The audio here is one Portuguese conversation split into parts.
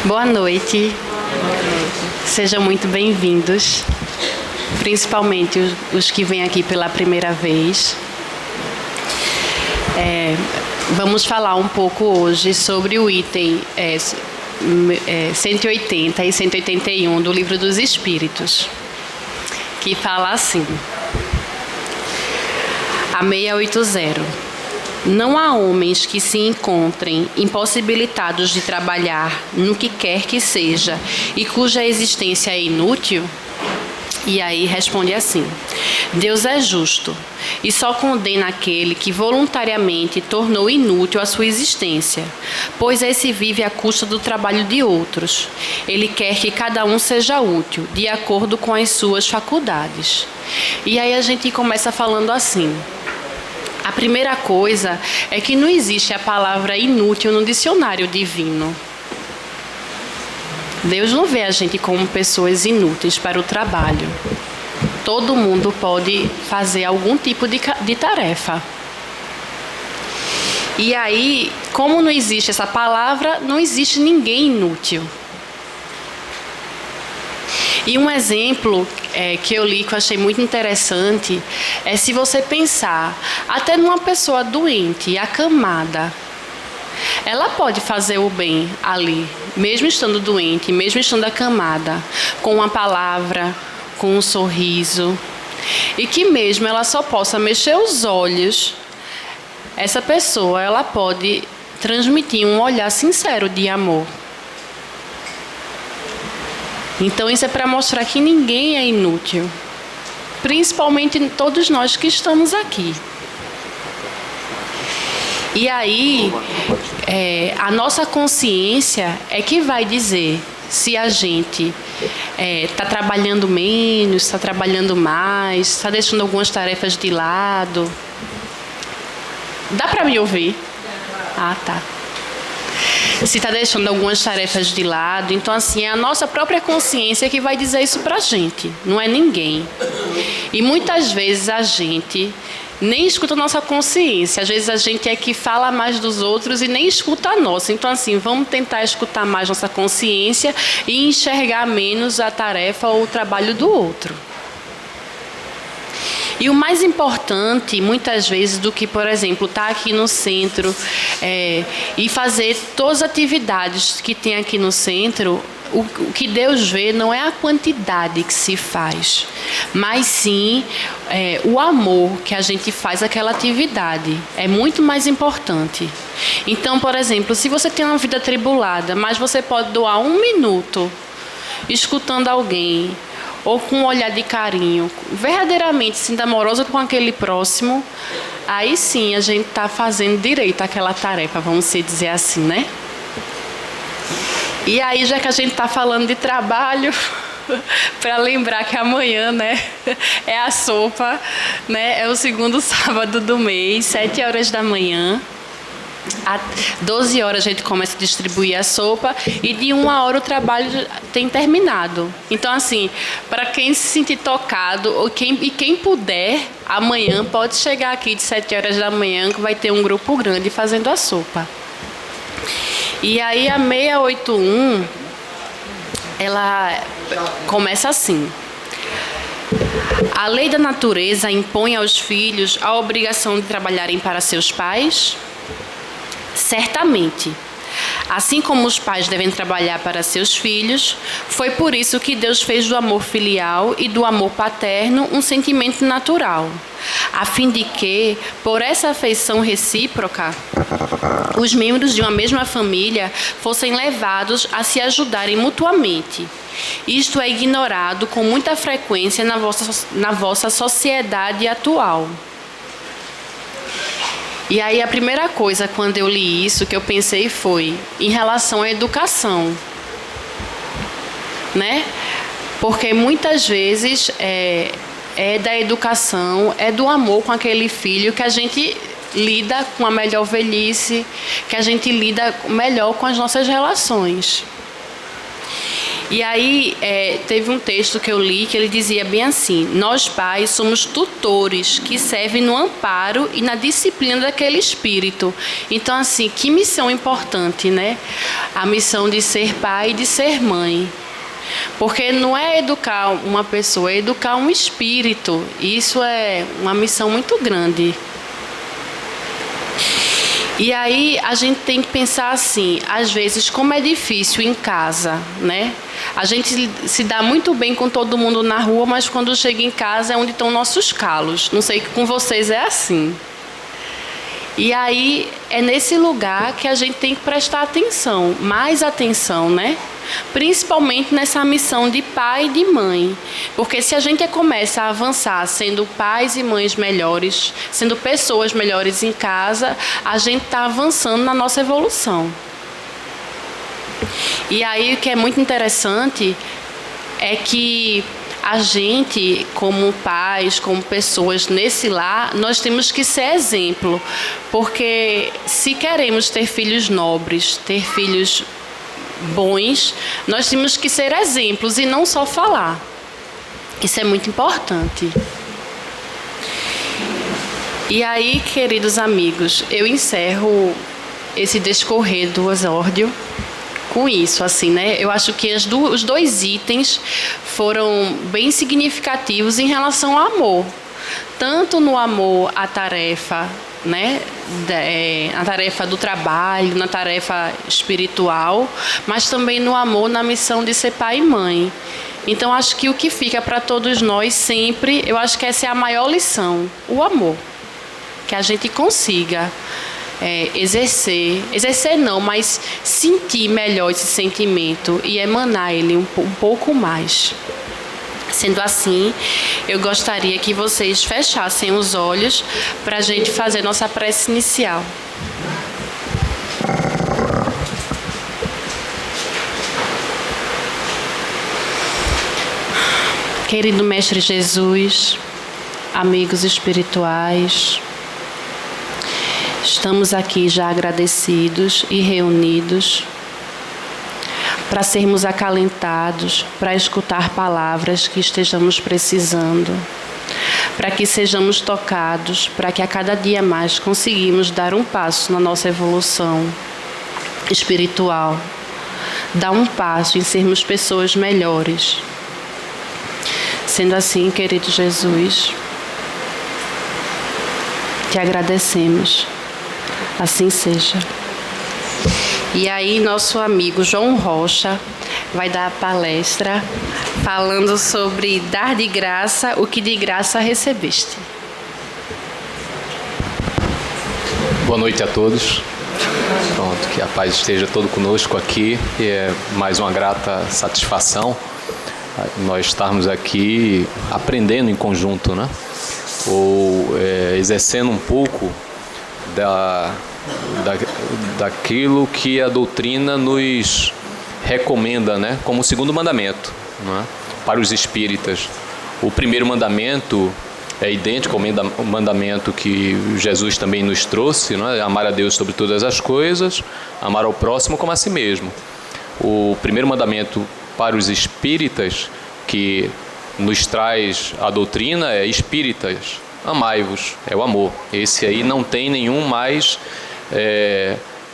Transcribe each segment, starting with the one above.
Boa noite, sejam muito bem-vindos, principalmente os que vêm aqui pela primeira vez. Vamos falar um pouco hoje sobre o item 180 e 181 do Livro dos Espíritos, que fala assim: a 680. Não há homens que se encontrem impossibilitados de trabalhar no que quer que seja e cuja existência é inútil? E aí responde assim: Deus é justo e só condena aquele que voluntariamente tornou inútil a sua existência, pois esse vive à custa do trabalho de outros. Ele quer que cada um seja útil, de acordo com as suas faculdades. E aí a gente começa falando assim: a primeira coisa é que não existe a palavra inútil no dicionário divino. Deus não vê a gente como pessoas inúteis para o trabalho. Todo mundo pode fazer algum tipo de tarefa. E aí, como não existe essa palavra, não existe ninguém inútil. E um exemplo que eu li, que eu achei muito interessante, é se você pensar até numa pessoa doente, acamada. Ela pode fazer o bem ali, mesmo estando doente, mesmo estando acamada, com uma palavra, com um sorriso. E que mesmo ela só possa mexer os olhos, essa pessoa ela pode transmitir um olhar sincero de amor. Então isso é para mostrar que ninguém é inútil, principalmente todos nós que estamos aqui. E aí, a nossa consciência é que vai dizer se a gente está trabalhando menos, está trabalhando mais, está deixando algumas tarefas de lado. Dá para me ouvir? Ah, tá. Se está deixando algumas tarefas de lado. Então, assim, é a nossa própria consciência que vai dizer isso para a gente, não é ninguém. E muitas vezes a gente nem escuta a nossa consciência. Às vezes a gente é que fala mais dos outros e nem escuta a nossa. Então, assim, vamos tentar escutar mais nossa consciência e enxergar menos a tarefa ou o trabalho do outro. E o mais importante, muitas vezes, do que, por exemplo, estar aqui no centro e fazer todas as atividades que tem aqui no centro, o que Deus vê não é a quantidade que se faz, mas sim o amor que a gente faz àquela atividade. É muito mais importante. Então, por exemplo, se você tem uma vida atribulada, mas você pode doar 1 minuto escutando alguém, ou com um olhar de carinho, verdadeiramente sendo amorosa com aquele próximo, aí sim a gente está fazendo direito àquela tarefa, vamos dizer assim, né? E aí, já que a gente está falando de trabalho, para lembrar que amanhã, né, é a sopa, né, é o segundo sábado do mês, 7 horas da manhã. Às 12 horas a gente começa a distribuir a sopa e de 1 hora o trabalho tem terminado. Então, assim, para quem se sentir tocado e quem puder, amanhã pode chegar aqui de 7 horas da manhã, que vai ter um grupo grande fazendo a sopa. E aí a 681, ela começa assim: a lei da natureza impõe aos filhos a obrigação de trabalharem para seus pais? Certamente. Assim como os pais devem trabalhar para seus filhos, foi por isso que Deus fez do amor filial e do amor paterno um sentimento natural, a fim de que, por essa afeição recíproca, os membros de uma mesma família fossem levados a se ajudarem mutuamente. Isto é ignorado com muita frequência na vossa sociedade atual. E aí a primeira coisa, quando eu li isso, que eu pensei foi em relação à educação, né? Porque muitas vezes é da educação, é do amor com aquele filho que a gente lida com a melhor velhice, que a gente lida melhor com as nossas relações. E aí teve um texto que eu li que ele dizia bem assim: nós pais somos tutores que servem no amparo e na disciplina daquele espírito. Então assim, que missão importante, né? A missão de ser pai e de ser mãe. Porque não é educar uma pessoa, é educar um espírito. Isso é uma missão muito grande. E aí a gente tem que pensar assim, às vezes como é difícil em casa, né? A gente se dá muito bem com todo mundo na rua, mas quando chega em casa é onde estão nossos calos. Não sei que com vocês é assim. E aí é nesse lugar que a gente tem que prestar atenção, mais atenção, né? Principalmente nessa missão de pai e de mãe. Porque se a gente começa a avançar sendo pais e mães melhores, sendo pessoas melhores em casa, a gente está avançando na nossa evolução. E aí o que é muito interessante é que a gente, como pais, como pessoas nesse lar, nós temos que ser exemplo. Porque se queremos ter filhos nobres, ter filhos bons, nós temos que ser exemplos e não só falar. Isso é muito importante. E aí, queridos amigos, eu encerro esse discorrer do exórdio com isso, assim, né? Eu acho que os dois itens foram bem significativos em relação ao amor. Tanto no amor à tarefa, né? Na tarefa do trabalho, na tarefa espiritual, mas também no amor na missão de ser pai e mãe. Então, acho que o que fica para todos nós sempre, eu acho que essa é a maior lição, o amor. Que a gente consiga exercer não, mas sentir melhor esse sentimento e emanar ele um pouco mais. Sendo assim, eu gostaria que vocês fechassem os olhos para a gente fazer nossa prece inicial. Querido Mestre Jesus, amigos espirituais, estamos aqui já agradecidos e reunidos para sermos acalentados, para escutar palavras que estejamos precisando, para que sejamos tocados, para que a cada dia mais conseguimos dar um passo na nossa evolução espiritual, dar um passo em sermos pessoas melhores. Sendo assim, querido Jesus, te agradecemos. Assim seja. E aí, nosso amigo João Rocha vai dar a palestra falando sobre dar de graça o que de graça recebeste. Boa noite a todos. Pronto, que a paz esteja todo conosco aqui. E é mais uma grata satisfação nós estarmos aqui aprendendo em conjunto, né? Ou exercendo um pouco daquilo que a doutrina nos recomenda, né? Como o segundo mandamento, né? Para os espíritas. O primeiro mandamento é idêntico ao mandamento que Jesus também nos trouxe, né? Amar a Deus sobre todas as coisas, amar ao próximo como a si mesmo. O primeiro mandamento para os espíritas que nos traz a doutrina é: espíritas, amai-vos, é o amor. Esse aí não tem nenhum mais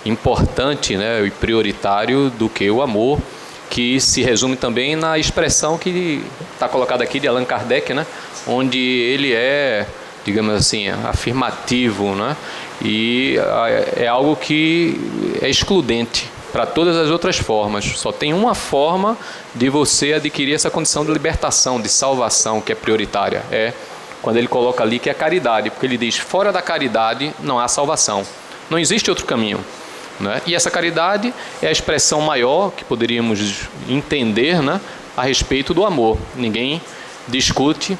importante, né, e prioritário do que o amor, que se resume também na expressão que está colocada aqui de Allan Kardec, né, onde ele é, digamos assim, afirmativo, né, e é algo que é excludente para todas as outras formas. Só tem uma forma de você adquirir essa condição de libertação, de salvação, que é prioritária. É quando ele coloca ali que é a caridade, porque ele diz: fora da caridade não há salvação. Não existe outro caminho, né? E essa caridade é a expressão maior que poderíamos entender, né, a respeito do amor. Ninguém discute,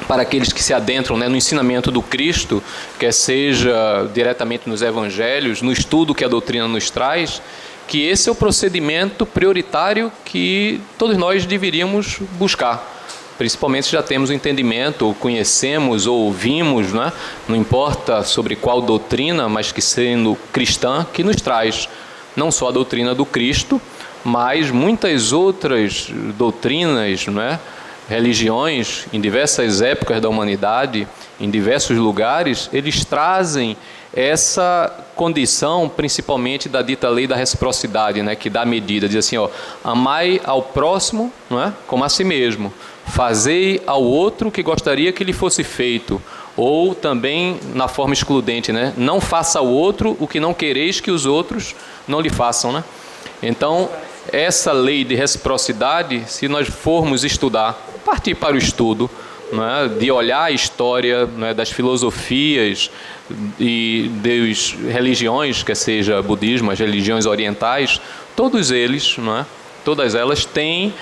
para aqueles que se adentram, né, no ensinamento do Cristo, quer seja diretamente nos evangelhos, no estudo que a doutrina nos traz, que esse é o procedimento prioritário que todos nós deveríamos buscar. Principalmente se já temos o entendimento, ou conhecemos, ou ouvimos, né? Não importa sobre qual doutrina, mas que sendo cristã, que nos traz não só a doutrina do Cristo, mas muitas outras doutrinas, não é? Religiões, em diversas épocas da humanidade, em diversos lugares, eles trazem essa condição, principalmente da dita lei da reciprocidade, né? Que dá a medida, diz assim, ó, amai ao próximo, não é? Como a si mesmo, fazei ao outro o que gostaria que lhe fosse feito, ou também na forma excludente, né? Não faça ao outro o que não quereis que os outros não lhe façam, né? Então, essa lei de reciprocidade, se nós formos estudar, partir para o estudo, né, de olhar a história, né, das filosofias e das religiões, que seja budismo, as religiões orientais, todos eles, né, todas elas têm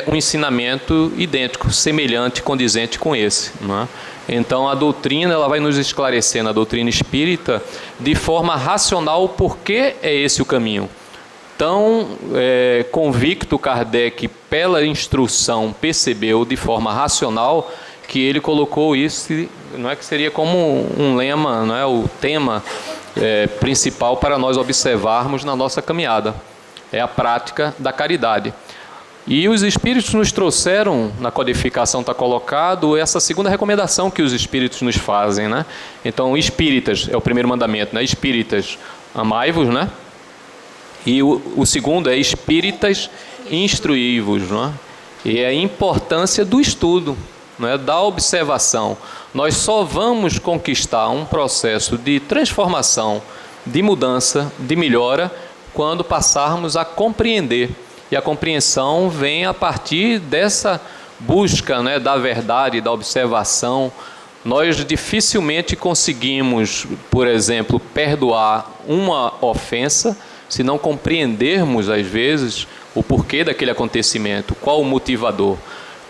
um ensinamento idêntico, semelhante, condizente com esse, né? Então a doutrina, ela vai nos esclarecer na doutrina espírita de forma racional por que é esse o caminho. Tão convicto Kardec, pela instrução, percebeu de forma racional que ele colocou isso, não é, que seria como um lema, não é, o tema principal para nós observarmos na nossa caminhada. É a prática da caridade. E os Espíritos nos trouxeram, na codificação está colocado, essa segunda recomendação que os Espíritos nos fazem, né? Então, espíritas, é o primeiro mandamento, né? Espíritas, amai-vos, né? E o segundo é espíritas, instruí-vos, né? E é a importância do estudo, né? Da observação. Nós só vamos conquistar um processo de transformação, de mudança, de melhora, quando passarmos a compreender. E a compreensão vem a partir dessa busca, né, da verdade, da observação. Nós dificilmente conseguimos, por exemplo, perdoar uma ofensa se não compreendermos, às vezes, o porquê daquele acontecimento, qual o motivador.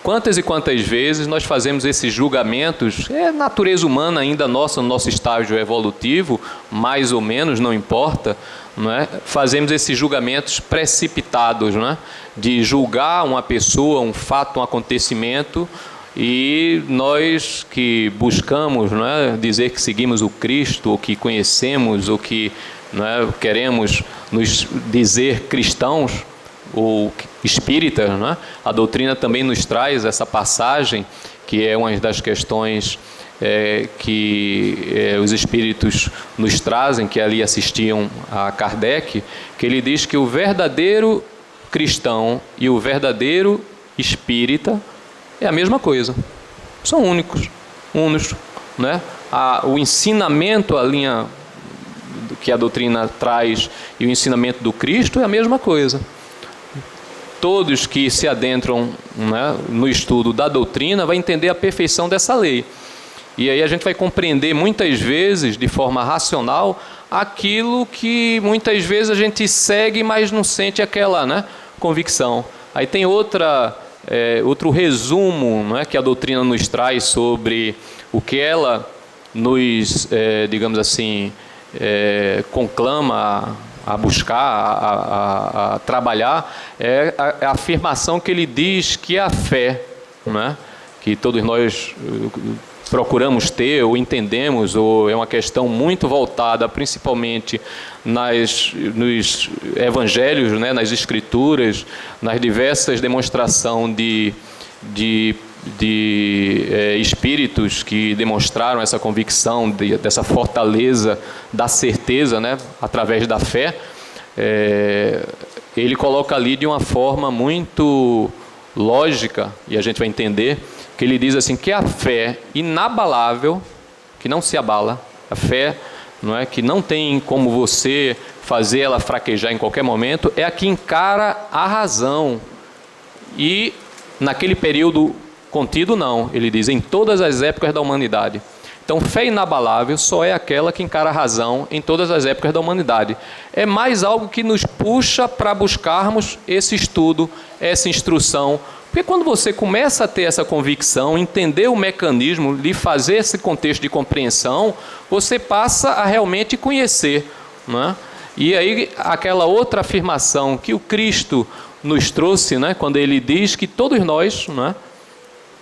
Quantas e quantas vezes nós fazemos esses julgamentos, natureza humana ainda nossa, no nosso estágio evolutivo, mais ou menos, não importa, não é? Fazemos esses julgamentos precipitados, não é? De julgar uma pessoa, um fato, um acontecimento, e nós que buscamos, não é, dizer que seguimos o Cristo, ou que conhecemos, ou que, não é, queremos nos dizer cristãos, ou espíritas, né? A doutrina também nos traz essa passagem, que é uma das questões que os espíritos nos trazem, que ali assistiam a Kardec, que ele diz que o verdadeiro cristão e o verdadeiro espírita é a mesma coisa, são únicos, unos, né? O ensinamento, a linha que a doutrina traz e o ensinamento do Cristo é a mesma coisa. Todos que se adentram, né, no estudo da doutrina vai entender a perfeição dessa lei. E aí a gente vai compreender muitas vezes, de forma racional, aquilo que muitas vezes a gente segue, mas não sente aquela, né, convicção. Aí tem outro resumo, né, que a doutrina nos traz sobre o que ela nos, digamos assim, conclama a buscar, a trabalhar, é a afirmação que ele diz que a fé, né, que todos nós procuramos ter ou entendemos, ou é uma questão muito voltada principalmente nos evangelhos, né, nas escrituras, nas diversas demonstrações de espíritos que demonstraram essa convicção, dessa fortaleza, da certeza, né, através da fé. Ele coloca ali de uma forma muito lógica, e a gente vai entender, que ele diz assim, que a fé inabalável, que não se abala, a fé, não é, que não tem como você fazer ela fraquejar em qualquer momento, é a que encara a razão. E naquele período contido, não, ele diz, em todas as épocas da humanidade. Então, fé inabalável só é aquela que encara a razão em todas as épocas da humanidade. É mais algo que nos puxa para buscarmos esse estudo, essa instrução. Porque quando você começa a ter essa convicção, entender o mecanismo, lhe fazer esse contexto de compreensão, você passa a realmente conhecer, né? E aí, aquela outra afirmação que o Cristo nos trouxe, né, quando ele diz que todos nós, né,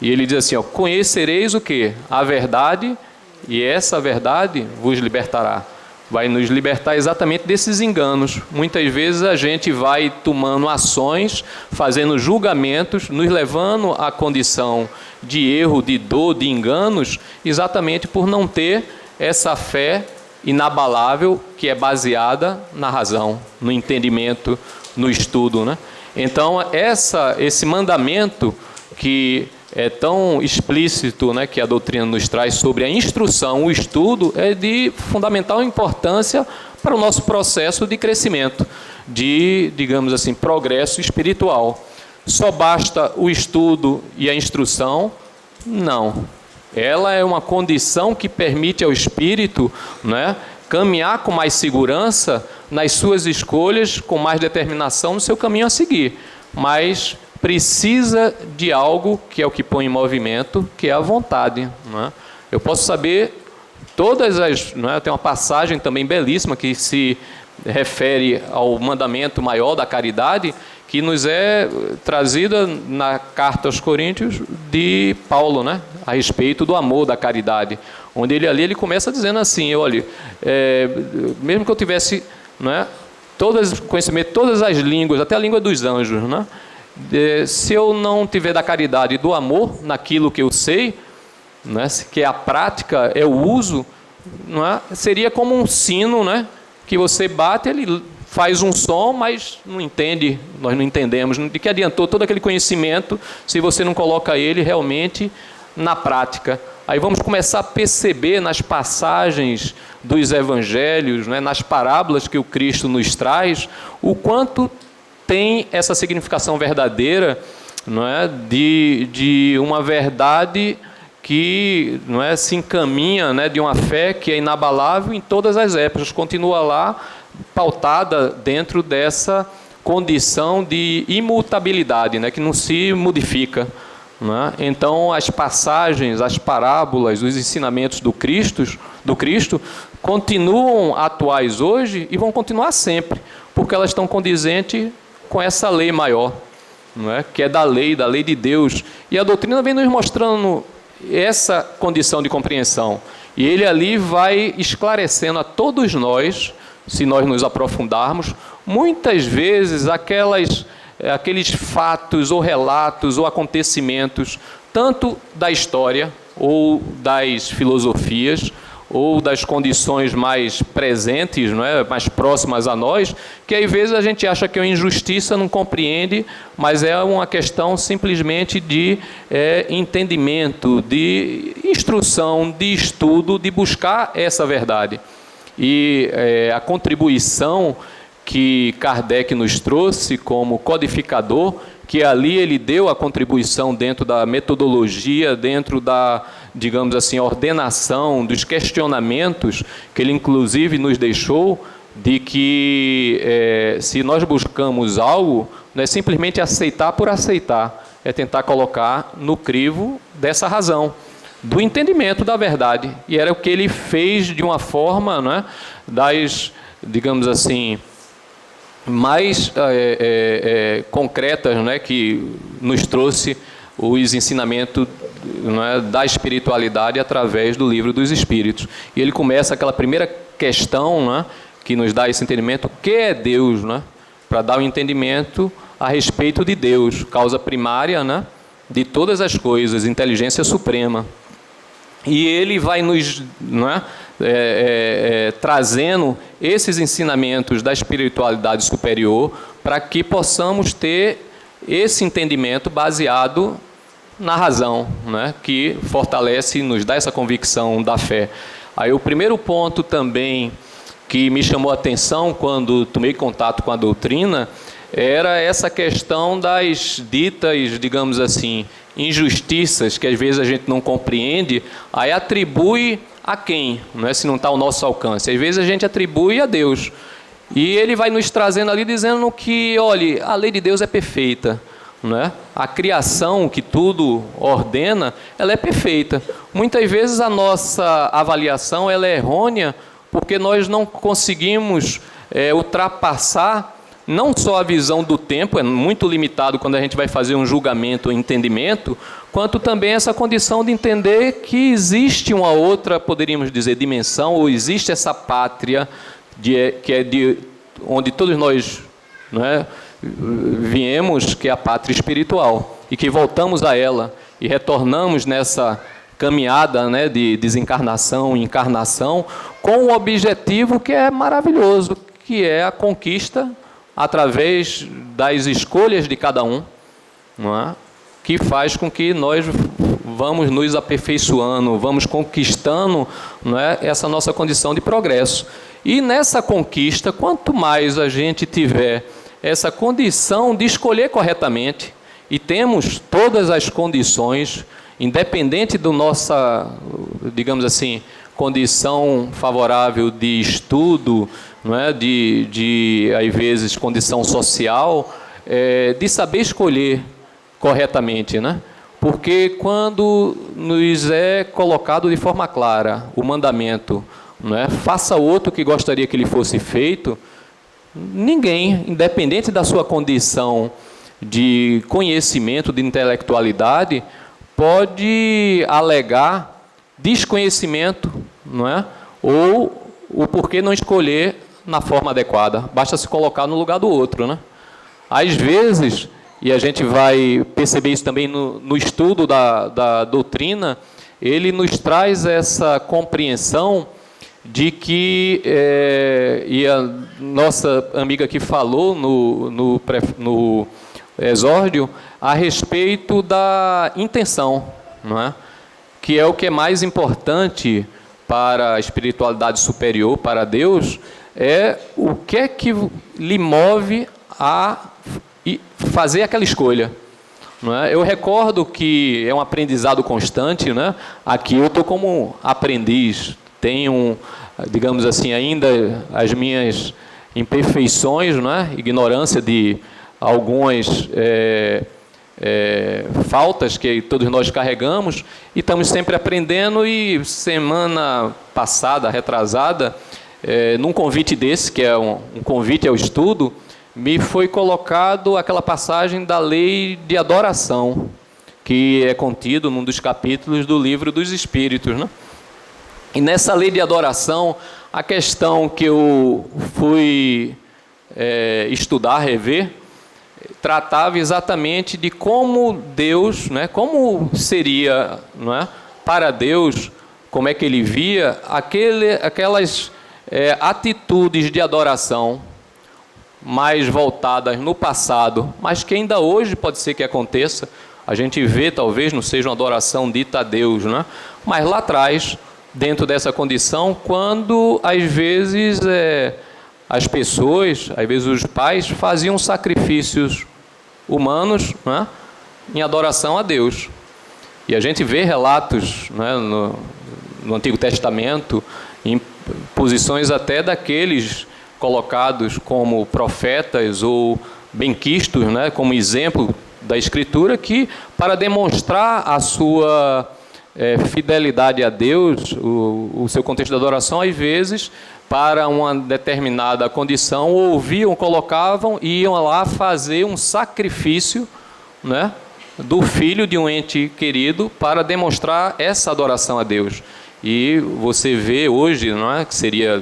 e ele diz assim, ó, conhecereis o quê? A verdade, e essa verdade vos libertará. vai nos libertar exatamente desses enganos. Muitas vezes a gente vai tomando ações, fazendo julgamentos, nos levando à condição de erro, de dor, de enganos, exatamente por não ter essa fé inabalável que é baseada na razão, no entendimento, no estudo, né? Então, esse mandamento que é tão explícito, né, que a doutrina nos traz sobre a instrução, o estudo, é de fundamental importância para o nosso processo de crescimento, de, digamos assim, progresso espiritual. Só basta o estudo e a instrução? Não. Ela é uma condição que permite ao espírito, né, caminhar com mais segurança nas suas escolhas, com mais determinação no seu caminho a seguir. Mas precisa de algo que é o que põe em movimento, que é a vontade, né? Eu posso saber todas as... Né, tem uma passagem também belíssima que se refere ao mandamento maior da caridade, que nos é trazida na carta aos Coríntios de Paulo, né, a respeito do amor da caridade, onde ele começa dizendo assim: olha, mesmo que eu tivesse, né, conhecimento de todas as línguas, até a língua dos anjos, né, se eu não tiver da caridade e do amor naquilo que eu sei, né, que é a prática, é o uso, não é, seria como um sino, né, que você bate, ele faz um som, mas não entende, nós não entendemos. De que adiantou todo aquele conhecimento se você não coloca ele realmente na prática? Aí vamos começar a perceber nas passagens dos evangelhos, né, nas parábolas que o Cristo nos traz, o quanto tem essa significação verdadeira, não é, de uma verdade que, não é, se encaminha, né, de uma fé que é inabalável em todas as épocas, continua lá pautada dentro dessa condição de imutabilidade, né, que não se modifica, não é? Então as passagens, as parábolas, os ensinamentos do Cristo continuam atuais hoje e vão continuar sempre, porque elas estão condizentes com essa lei maior, não é? Que é da lei de Deus. E a doutrina vem nos mostrando essa condição de compreensão. E ele ali vai esclarecendo a todos nós, se nós nos aprofundarmos, muitas vezes aqueles fatos ou relatos ou acontecimentos, tanto da história ou das filosofias, ou das condições mais presentes, não é? Mais próximas a nós, que às vezes a gente acha que é uma injustiça, não compreende, mas é uma questão simplesmente de entendimento, de instrução, de estudo, de buscar essa verdade. E a contribuição que Kardec nos trouxe como codificador, que ali ele deu a contribuição dentro da metodologia, dentro da, digamos assim, ordenação dos questionamentos, que ele inclusive nos deixou, de que se nós buscamos algo, não é simplesmente aceitar por aceitar, é tentar colocar no crivo dessa razão, do entendimento da verdade. E era o que ele fez de uma forma, não é, das, digamos assim, mais concretas, né, que nos trouxe os ensinamentos, não é, da espiritualidade através do Livro dos Espíritos. E ele começa aquela primeira questão, né, que nos dá esse entendimento: o que é Deus, né, para dar um entendimento a respeito de Deus, causa primária, né, de todas as coisas, inteligência suprema. E ele vai nos, não é, trazendo esses ensinamentos da espiritualidade superior para que possamos ter esse entendimento baseado na razão, né, que fortalece e nos dá essa convicção da fé. Aí o primeiro ponto também que me chamou a atenção quando tomei contato com a doutrina era essa questão das ditas, digamos assim, injustiças que às vezes a gente não compreende, aí atribui a quem, não é, se não está ao nosso alcance. Às vezes a gente atribui a Deus. E ele vai nos trazendo ali dizendo que, olha, a lei de Deus é perfeita, não é? A criação que tudo ordena, ela é perfeita. Muitas vezes a nossa avaliação ela é errônea porque nós não conseguimos ultrapassar, não só a visão do tempo, é muito limitado quando a gente vai fazer um julgamento, um entendimento, quanto também essa condição de entender que existe uma outra, poderíamos dizer, dimensão, ou existe essa pátria que é de onde todos nós, não é, viemos, que é a pátria espiritual, e que voltamos a ela e retornamos nessa caminhada, né, de desencarnação e encarnação, com um objetivo que é maravilhoso, que é a conquista através das escolhas de cada um, não é? Que faz com que nós vamos nos aperfeiçoando, vamos conquistando, não é, essa nossa condição de progresso. E nessa conquista, quanto mais a gente tiver essa condição de escolher corretamente, e temos todas as condições, independente da nossa, digamos assim, condição favorável de estudo, não é? Às vezes, condição social, de saber escolher corretamente, né? Porque quando nos é colocado de forma clara o mandamento, não é? Faça outro que gostaria que lhe fosse feito, ninguém, independente da sua condição de conhecimento, de intelectualidade, pode alegar desconhecimento, não é? Ou o porquê não escolher na forma adequada. Basta se colocar no lugar do outro, né? Às vezes, e a gente vai perceber isso também no estudo da doutrina, ele nos traz essa compreensão de que, e a nossa amiga aqui falou no exórdio, a respeito da intenção, não é? Que é o que é mais importante para a espiritualidade superior, para Deus, é o que é que lhe move a fazer aquela escolha. Não é? Eu recordo que é um aprendizado constante, né? Aqui eu estou como aprendiz, tenho, digamos assim, ainda as minhas imperfeições, não é? Ignorância de algumas faltas que todos nós carregamos, e estamos sempre aprendendo. E semana passada, retrasada, num convite desse, que é um convite ao estudo, me foi colocado aquela passagem da lei de adoração, que é contido num dos capítulos do Livro dos Espíritos, né? E nessa lei de adoração, a questão que eu fui estudar, rever, tratava exatamente de como Deus, né, como seria, não é, para Deus, como é que ele via aquelas atitudes de adoração mais voltadas no passado, mas que ainda hoje pode ser que aconteça. A gente vê, talvez não seja uma adoração dita a Deus, né? Mas lá atrás, dentro dessa condição, quando às vezes as pessoas, às vezes os pais, faziam sacrifícios humanos, né, em adoração a Deus. E a gente vê relatos, né, no Antigo Testamento, em posições até daqueles colocados como profetas ou benquistos, né, como exemplo da Escritura, que para demonstrar a sua fidelidade a Deus, o seu contexto de adoração, às vezes, para uma determinada condição, ouviam, colocavam e iam lá fazer um sacrifício, né, do filho de um ente querido para demonstrar essa adoração a Deus. E você vê hoje, não é, que seria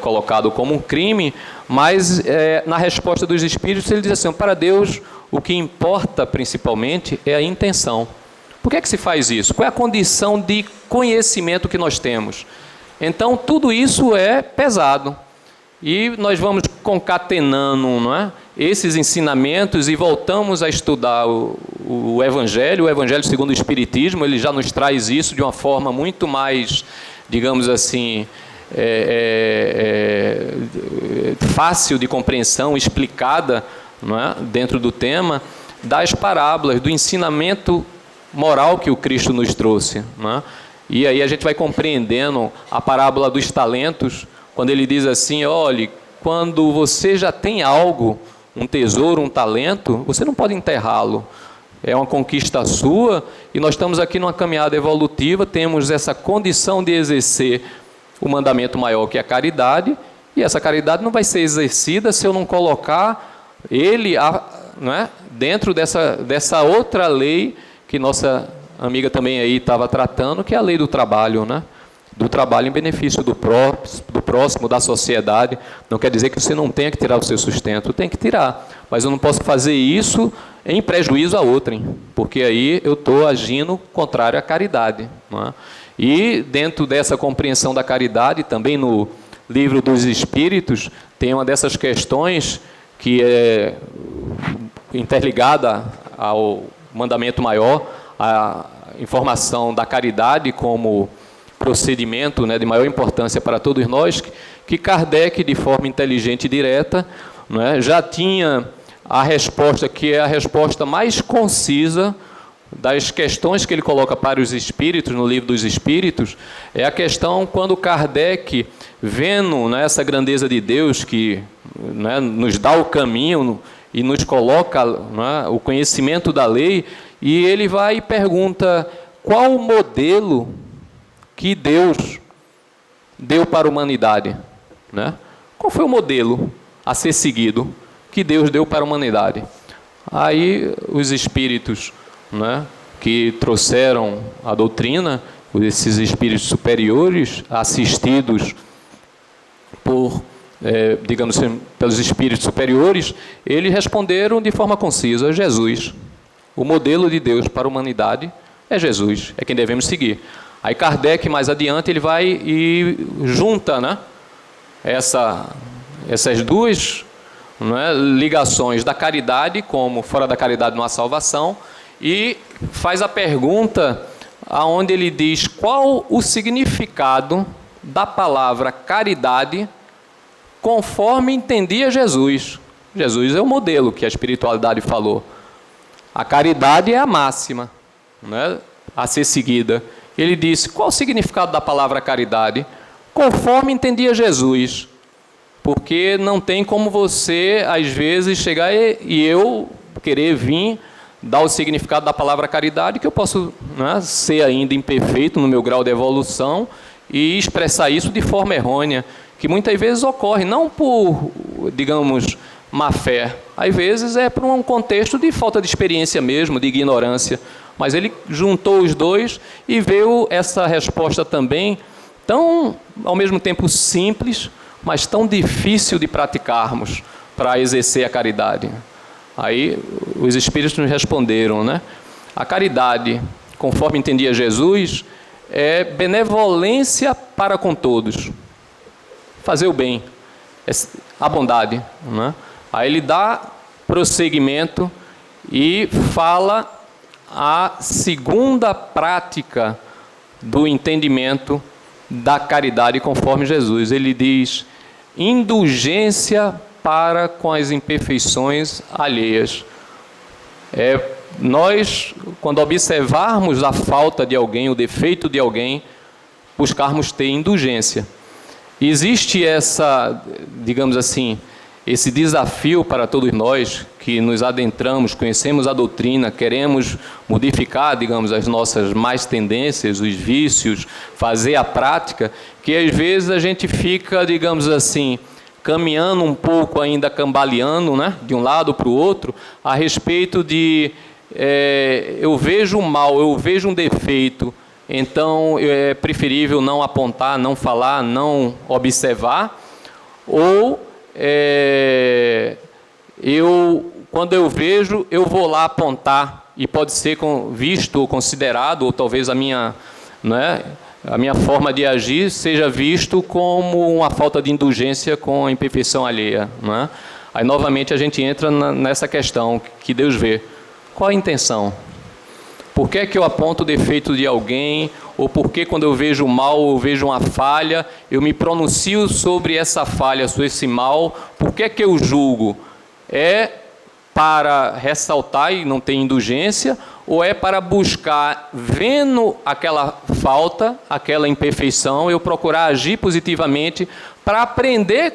colocado como um crime, mas na resposta dos Espíritos ele diz assim: para Deus o que importa principalmente é a intenção. Por que é que se faz isso? Qual é a condição de conhecimento que nós temos? Então, tudo isso é pesado. E nós vamos concatenando, não é, esses ensinamentos e voltamos a estudar o Evangelho segundo o Espiritismo. Ele já nos traz isso de uma forma muito mais, digamos assim, fácil de compreensão, explicada, não é, dentro do tema, das parábolas, do ensinamento moral que o Cristo nos trouxe, não é? E aí a gente vai compreendendo a parábola dos talentos, quando ele diz assim: olhe, quando você já tem algo, um tesouro, um talento, você não pode enterrá-lo. É uma conquista sua, e nós estamos aqui numa caminhada evolutiva, temos essa condição de exercer o mandamento maior, que é a caridade, E essa caridade não vai ser exercida se eu não colocar ele, não é, dentro dessa outra lei que nossa amiga também aí estava tratando, que é a lei do trabalho, né? Do trabalho em benefício do próximo, da sociedade. Não quer dizer que você não tenha que tirar o seu sustento, tem que tirar. Mas eu não posso fazer isso em prejuízo a outrem, porque aí eu estou agindo contrário à caridade. Não é? E dentro dessa compreensão da caridade, também no Livro dos Espíritos, tem uma dessas questões que é interligada ao mandamento maior, a informação da caridade como procedimento, né, de maior importância para todos nós, que Kardec, de forma inteligente e direta, né, já tinha a resposta, que é a resposta mais concisa das questões que ele coloca para os espíritos, no Livro dos Espíritos, é a questão quando Kardec, vendo, né, essa grandeza de Deus que, né, nos dá o caminho e nos coloca, né, o conhecimento da lei, e ele vai e pergunta qual o modelo que Deus deu para a humanidade, né? Qual foi o modelo a ser seguido que Deus deu para a humanidade? Aí os espíritos, né, que trouxeram a doutrina, esses espíritos superiores, assistidos por, digamos assim, pelos espíritos superiores, eles responderam de forma concisa: Jesus. O modelo de Deus para a humanidade é Jesus, é quem devemos seguir. Aí Kardec, mais adiante, ele vai e junta, né, essas duas, né, ligações da caridade, como fora da caridade não há salvação, e faz a pergunta aonde ele diz qual o significado da palavra caridade conforme entendia Jesus. Jesus é o modelo que a espiritualidade falou. A caridade é a máxima, né, a ser seguida. Ele disse, qual o significado da palavra caridade? Conforme entendia Jesus. Porque não tem como você, às vezes, chegar e eu querer vir dar o significado da palavra caridade, que eu posso, né, ser ainda imperfeito no meu grau de evolução e expressar isso de forma errônea, que muitas vezes ocorre, não por, digamos, má fé, às vezes é por um contexto de falta de experiência mesmo, de ignorância. Mas ele juntou os dois e veio essa resposta também tão, ao mesmo tempo, simples, mas tão difícil de praticarmos para exercer a caridade. Aí os espíritos nos responderam, né? A caridade, conforme entendia Jesus, é benevolência para com todos. Fazer o bem, a bondade, né? Aí ele dá prosseguimento e fala a segunda prática do entendimento da caridade conforme Jesus. Ele diz, indulgência para com as imperfeições alheias. Nós, quando observarmos a falta de alguém, o defeito de alguém, buscarmos ter indulgência. Existe essa, digamos assim, esse desafio para todos nós que nos adentramos, conhecemos a doutrina, queremos modificar, digamos, as nossas más tendências, os vícios, fazer a prática, que às vezes a gente fica, digamos assim, caminhando um pouco ainda cambaleando, né, de um lado para o outro, a respeito de eu vejo um mal, eu vejo um defeito, então é preferível não apontar, não falar, não observar, ou quando eu vejo, eu vou lá apontar, e pode ser visto ou considerado, ou talvez a minha forma de agir seja visto como uma falta de indulgência com a imperfeição alheia, né? Aí novamente a gente entra nessa questão que Deus vê. Qual a intenção? Por que é que eu aponto o defeito de alguém? Ou por que quando eu vejo o mal, ou vejo uma falha, eu me pronuncio sobre essa falha, sobre esse mal? Por que é que eu julgo? É para ressaltar e não ter indulgência? Ou é para buscar, vendo aquela falta, aquela imperfeição, eu procurar agir positivamente para aprender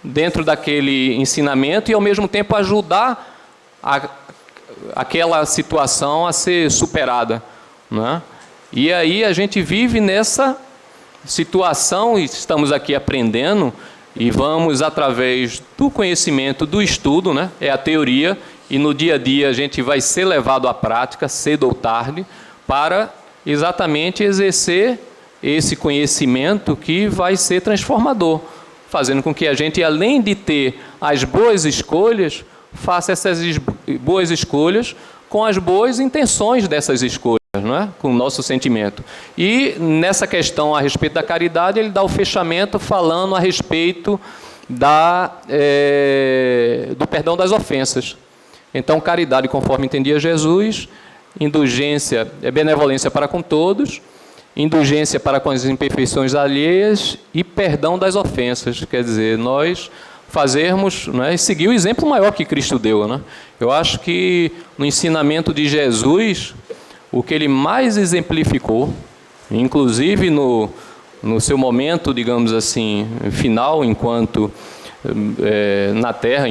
dentro daquele ensinamento e ao mesmo tempo ajudar aquela situação a ser superada, né? E aí a gente vive nessa situação, e estamos aqui aprendendo, e vamos, através do conhecimento, do estudo, né? É a teoria, e no dia a dia a gente vai ser levado à prática, cedo ou tarde, para exatamente exercer esse conhecimento que vai ser transformador, fazendo com que a gente, além de ter as boas escolhas, faça essas boas escolhas com as boas intenções dessas escolhas, não é? Com o nosso sentimento. E nessa questão a respeito da caridade, ele dá o fechamento falando a respeito do perdão das ofensas. Então, caridade, conforme entendia Jesus, indulgência é benevolência para com todos, indulgência para com as imperfeições alheias e perdão das ofensas. Quer dizer, nós fazermos, né, e seguir o exemplo maior que Cristo deu, né? Eu acho que no ensinamento de Jesus, o que ele mais exemplificou, inclusive no seu momento, digamos assim, final, enquanto na Terra,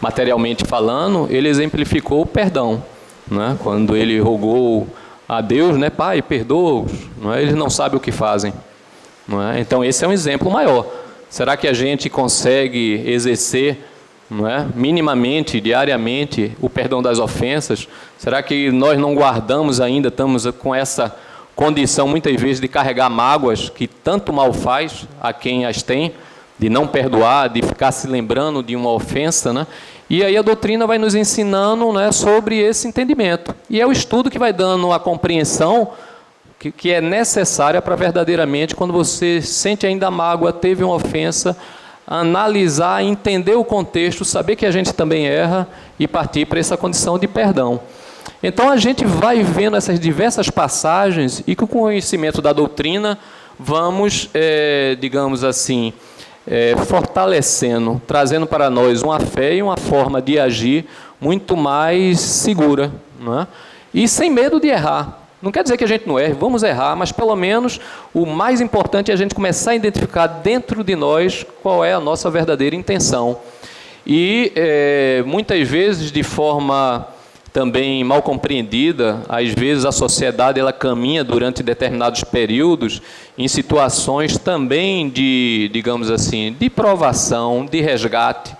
materialmente falando, ele exemplificou o perdão, né? Quando ele rogou a Deus, né, Pai, perdoa-os, não é? Eles não sabem o que fazem. Não é? Então, esse é um exemplo maior. Será que a gente consegue exercer, não é, minimamente, diariamente, o perdão das ofensas? Será que nós não guardamos ainda, estamos com essa condição, muitas vezes, de carregar mágoas que tanto mal faz a quem as tem, de não perdoar, de ficar se lembrando de uma ofensa, né? E aí a doutrina vai nos ensinando, né, sobre esse entendimento. E é o estudo que vai dando a compreensão que é necessária para verdadeiramente, quando você sente ainda mágoa, teve uma ofensa, analisar, entender o contexto, saber que a gente também erra e partir para essa condição de perdão. Então a gente vai vendo essas diversas passagens e com o conhecimento da doutrina vamos, digamos assim, fortalecendo, trazendo para nós uma fé e uma forma de agir muito mais segura, não é? E sem medo de errar. Não quer dizer que a gente não erre, vamos errar, mas pelo menos o mais importante é a gente começar a identificar dentro de nós qual é a nossa verdadeira intenção. E muitas vezes, de forma também mal compreendida, às vezes a sociedade ela caminha durante determinados períodos em situações também de, digamos assim, de provação, de resgate,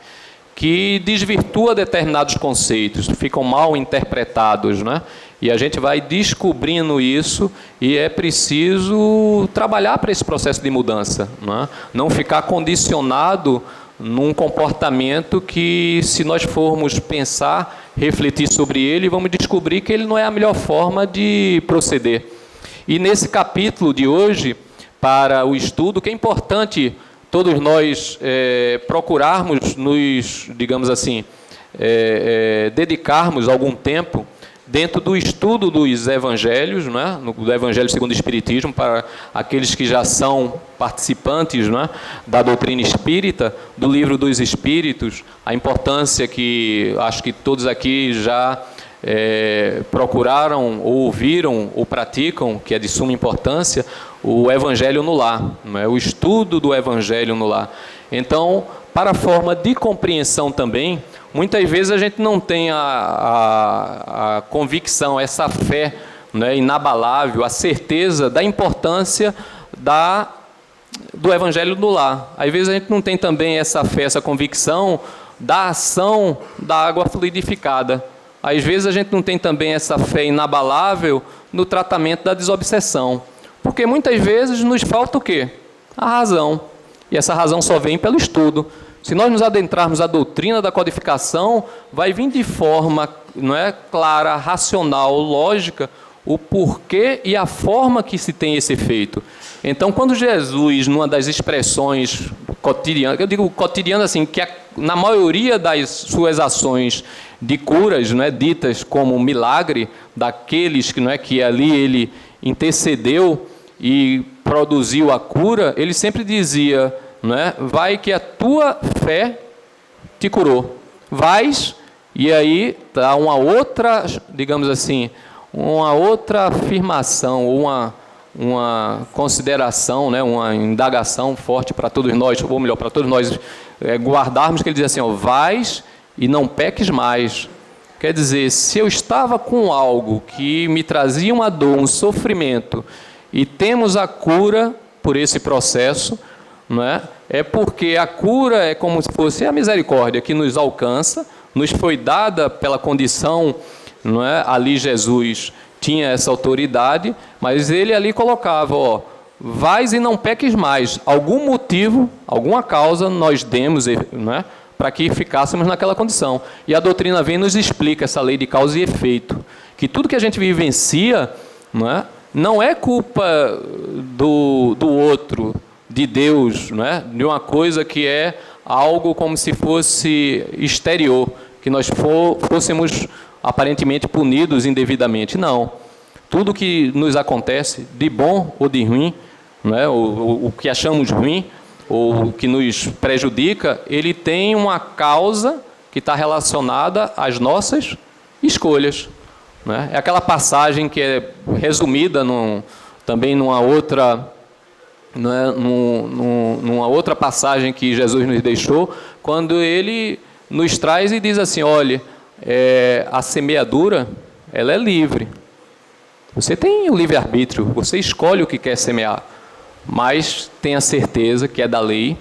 que desvirtua determinados conceitos, ficam mal interpretados, né? E a gente vai descobrindo isso e é preciso trabalhar para esse processo de mudança, né? Não ficar condicionado num comportamento que, se nós formos pensar, refletir sobre ele, vamos descobrir que ele não é a melhor forma de proceder. E nesse capítulo de hoje, para o estudo, que é importante todos nós procurarmos nos, digamos assim, dedicarmos algum tempo dentro do estudo dos evangelhos, né, do Evangelho segundo o Espiritismo, para aqueles que já são participantes, né, da doutrina espírita, do Livro dos Espíritos, a importância que acho que todos aqui já procuraram, ou ouviram, ou praticam, que é de suma importância, o Evangelho no Lar, né, o estudo do Evangelho no Lar. Então, para a forma de compreensão também, muitas vezes a gente não tem a convicção, essa fé, né, inabalável, a certeza da importância do Evangelho no Lar. Às vezes a gente não tem também essa fé, essa convicção da ação da água fluidificada. Às vezes a gente não tem também essa fé inabalável no tratamento da desobsessão. Porque muitas vezes nos falta o quê? A razão. E essa razão só vem pelo estudo. Se nós nos adentrarmos a doutrina da codificação, vai vir de forma, não é, clara, racional, lógica, o porquê e a forma que se tem esse efeito. Então, quando Jesus, numa das expressões cotidianas, eu digo cotidiana assim, que na maioria das suas ações de curas, não é, ditas como milagre, daqueles que, não é, que ali ele intercedeu e produziu a cura, ele sempre dizia, não é, vai que a tua fé te curou. Vais, e aí está uma outra, digamos assim, uma outra afirmação, ou uma consideração, né, uma indagação forte para todos nós, ou melhor, para todos nós guardarmos, que ele diz assim, ó, vais e não peques mais. Quer dizer, se eu estava com algo que me trazia uma dor, um sofrimento, e temos a cura, por esse processo, não é? É porque a cura é como se fosse a misericórdia que nos alcança, nos foi dada pela condição, não é? Ali Jesus tinha essa autoridade, mas ele ali colocava, ó, vais e não peques mais. Algum motivo, alguma causa nós demos, não é? Para que ficássemos naquela condição. E a doutrina vem e nos explica essa lei de causa e efeito, que tudo que a gente vivencia, não é culpa do outro, de Deus, não é? De uma coisa que é algo como se fosse exterior, que nós fôssemos aparentemente punidos indevidamente. Não. Tudo que nos acontece, de bom ou de ruim, não é? O que achamos ruim, ou que nos prejudica, ele tem uma causa que está relacionada às nossas escolhas. Não é? É aquela passagem que é resumida também numa outra, não é? Numa outra passagem que Jesus nos deixou, quando ele nos traz e diz assim, olha, a semeadura, ela é livre. Você tem o livre-arbítrio, você escolhe o que quer semear, mas tenha certeza que é da lei,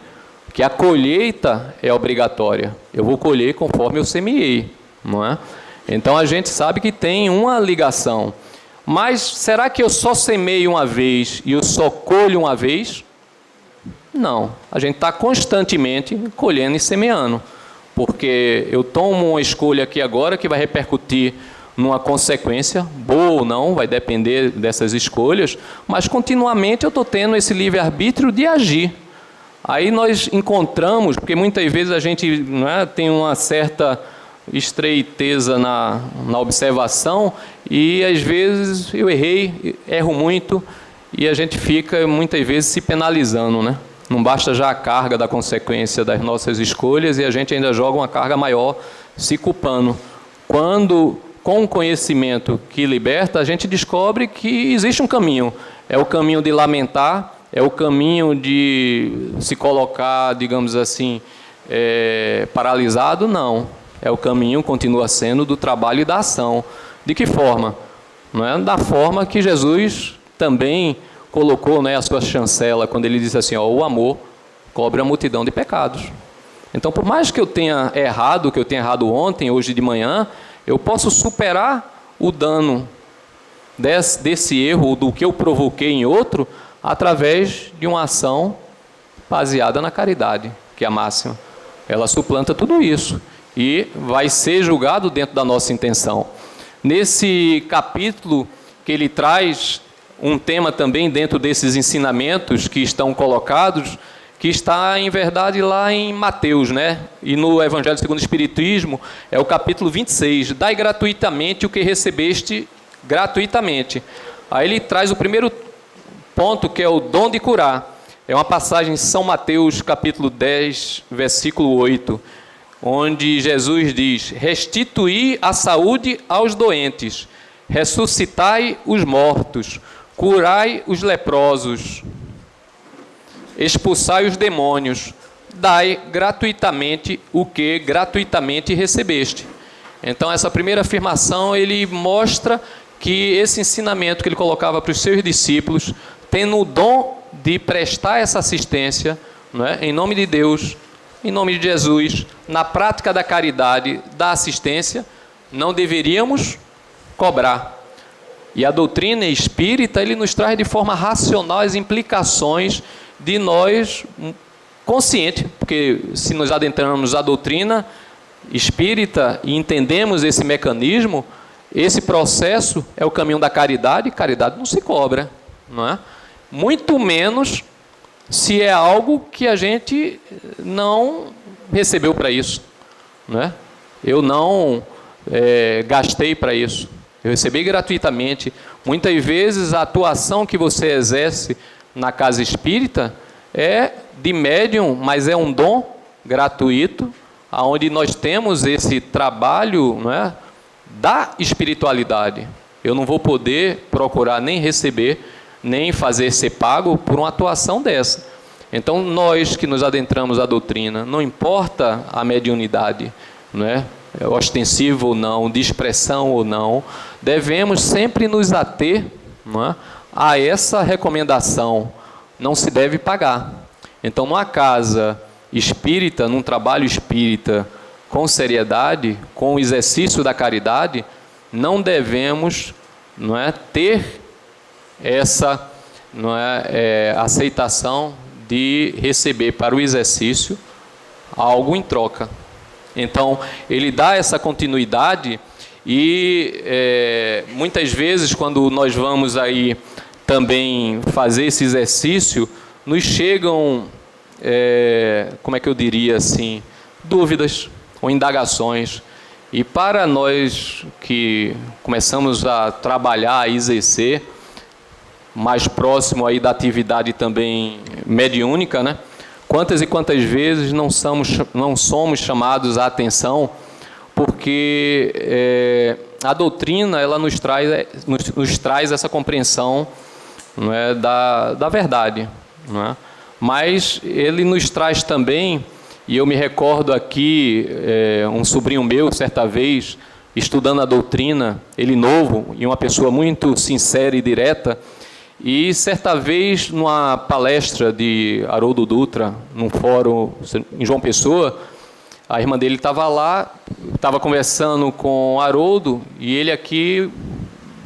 que a colheita é obrigatória. Eu vou colher conforme eu semeei, não é? Então a gente sabe que tem uma ligação. Mas será que eu só semeio uma vez e eu só colho uma vez? Não. A gente está constantemente colhendo e semeando. Porque eu tomo uma escolha aqui agora que vai repercutir numa consequência, boa ou não, vai depender dessas escolhas, mas continuamente eu estou tendo esse livre-arbítrio de agir. Aí nós encontramos, porque muitas vezes a gente, não é, tem uma certa estreiteza na observação, e às vezes eu erro muito, e a gente fica muitas vezes se penalizando, né? Não basta já a carga da consequência das nossas escolhas, e a gente ainda joga uma carga maior se culpando. Quando, com o conhecimento que liberta, a gente descobre que existe um caminho. É o caminho de lamentar, é o caminho de se colocar, digamos assim, paralisado? Não. É o caminho, continua sendo, do trabalho e da ação. De que forma? Não é? Da forma que Jesus também colocou, né, a sua chancela, quando ele disse assim, ó, o amor cobre a multidão de pecados. Então, por mais que eu tenha errado, ontem, hoje de manhã, eu posso superar o dano desse erro, do que eu provoquei em outro, através de uma ação baseada na caridade, que é a máxima. Ela suplanta tudo isso e vai ser julgado dentro da nossa intenção. Nesse capítulo que ele traz um tema também dentro desses ensinamentos que estão colocados, que está, em verdade, lá em Mateus, né? E no Evangelho segundo o Espiritismo, é o capítulo 26, dai gratuitamente o que recebeste gratuitamente. Aí ele traz o primeiro ponto, que é o dom de curar. É uma passagem em São Mateus, capítulo 10, versículo 8, onde Jesus diz, restituí a saúde aos doentes, ressuscitai os mortos, curai os leprosos, expulsai os demônios, dai gratuitamente o que gratuitamente recebeste. Então, essa primeira afirmação, ele mostra que esse ensinamento que ele colocava para os seus discípulos, tendo o dom de prestar essa assistência, não é? Em nome de Deus, em nome de Jesus, na prática da caridade, da assistência, não deveríamos cobrar. E a doutrina espírita, ele nos traz de forma racional as implicações de nós consciente, porque se nós adentramos a doutrina espírita e entendemos esse mecanismo, esse processo é o caminho da caridade, caridade não se cobra, não é? Muito menos se é algo que a gente não recebeu para isso, não é? Eu não gastei para isso, eu recebi gratuitamente. Muitas vezes a atuação que você exerce na casa espírita é de médium, mas é um dom gratuito, onde nós temos esse trabalho, não é, da espiritualidade. Eu não vou poder procurar nem receber, nem fazer ser pago por uma atuação dessa. Então, nós que nos adentramos à doutrina, não importa a mediunidade, não é? Ostensiva ou não, de expressão ou não, devemos sempre nos ater, não é, a essa recomendação não se deve pagar. Então, numa casa espírita, num trabalho espírita com seriedade, com o exercício da caridade, não devemos, não é, ter essa, não é, aceitação de receber para o exercício algo em troca. Então, ele dá essa continuidade e muitas vezes, quando nós vamos aí também fazer esse exercício, nos chegam, como é que eu diria assim, dúvidas ou indagações. E para nós que começamos a trabalhar, a exercer, mais próximo aí da atividade também mediúnica, né? Quantas e quantas vezes não somos chamados à atenção, porque a doutrina ela nos traz essa compreensão, não é, da verdade, não é? Mas ele nos traz também, e eu me recordo aqui, um sobrinho meu, certa vez, estudando a doutrina, ele novo, e uma pessoa muito sincera e direta, e certa vez, numa palestra de Haroldo Dutra, num fórum em João Pessoa, a irmã dele estava lá, estava conversando com Haroldo, e ele aqui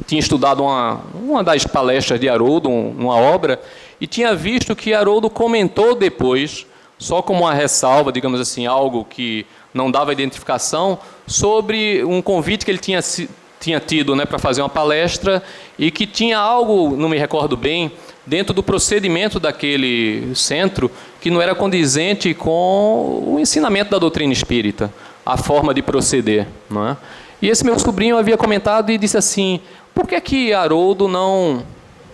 tinha estudado uma das palestras de Haroldo, uma obra, e tinha visto que Haroldo comentou depois, só como uma ressalva, digamos assim, algo que não dava identificação, sobre um convite que ele tinha tido, né, para fazer uma palestra, e que tinha algo, não me recordo bem, dentro do procedimento daquele centro, que não era condizente com o ensinamento da doutrina espírita, a forma de proceder, não é? E esse meu sobrinho havia comentado e disse assim, por que Haroldo não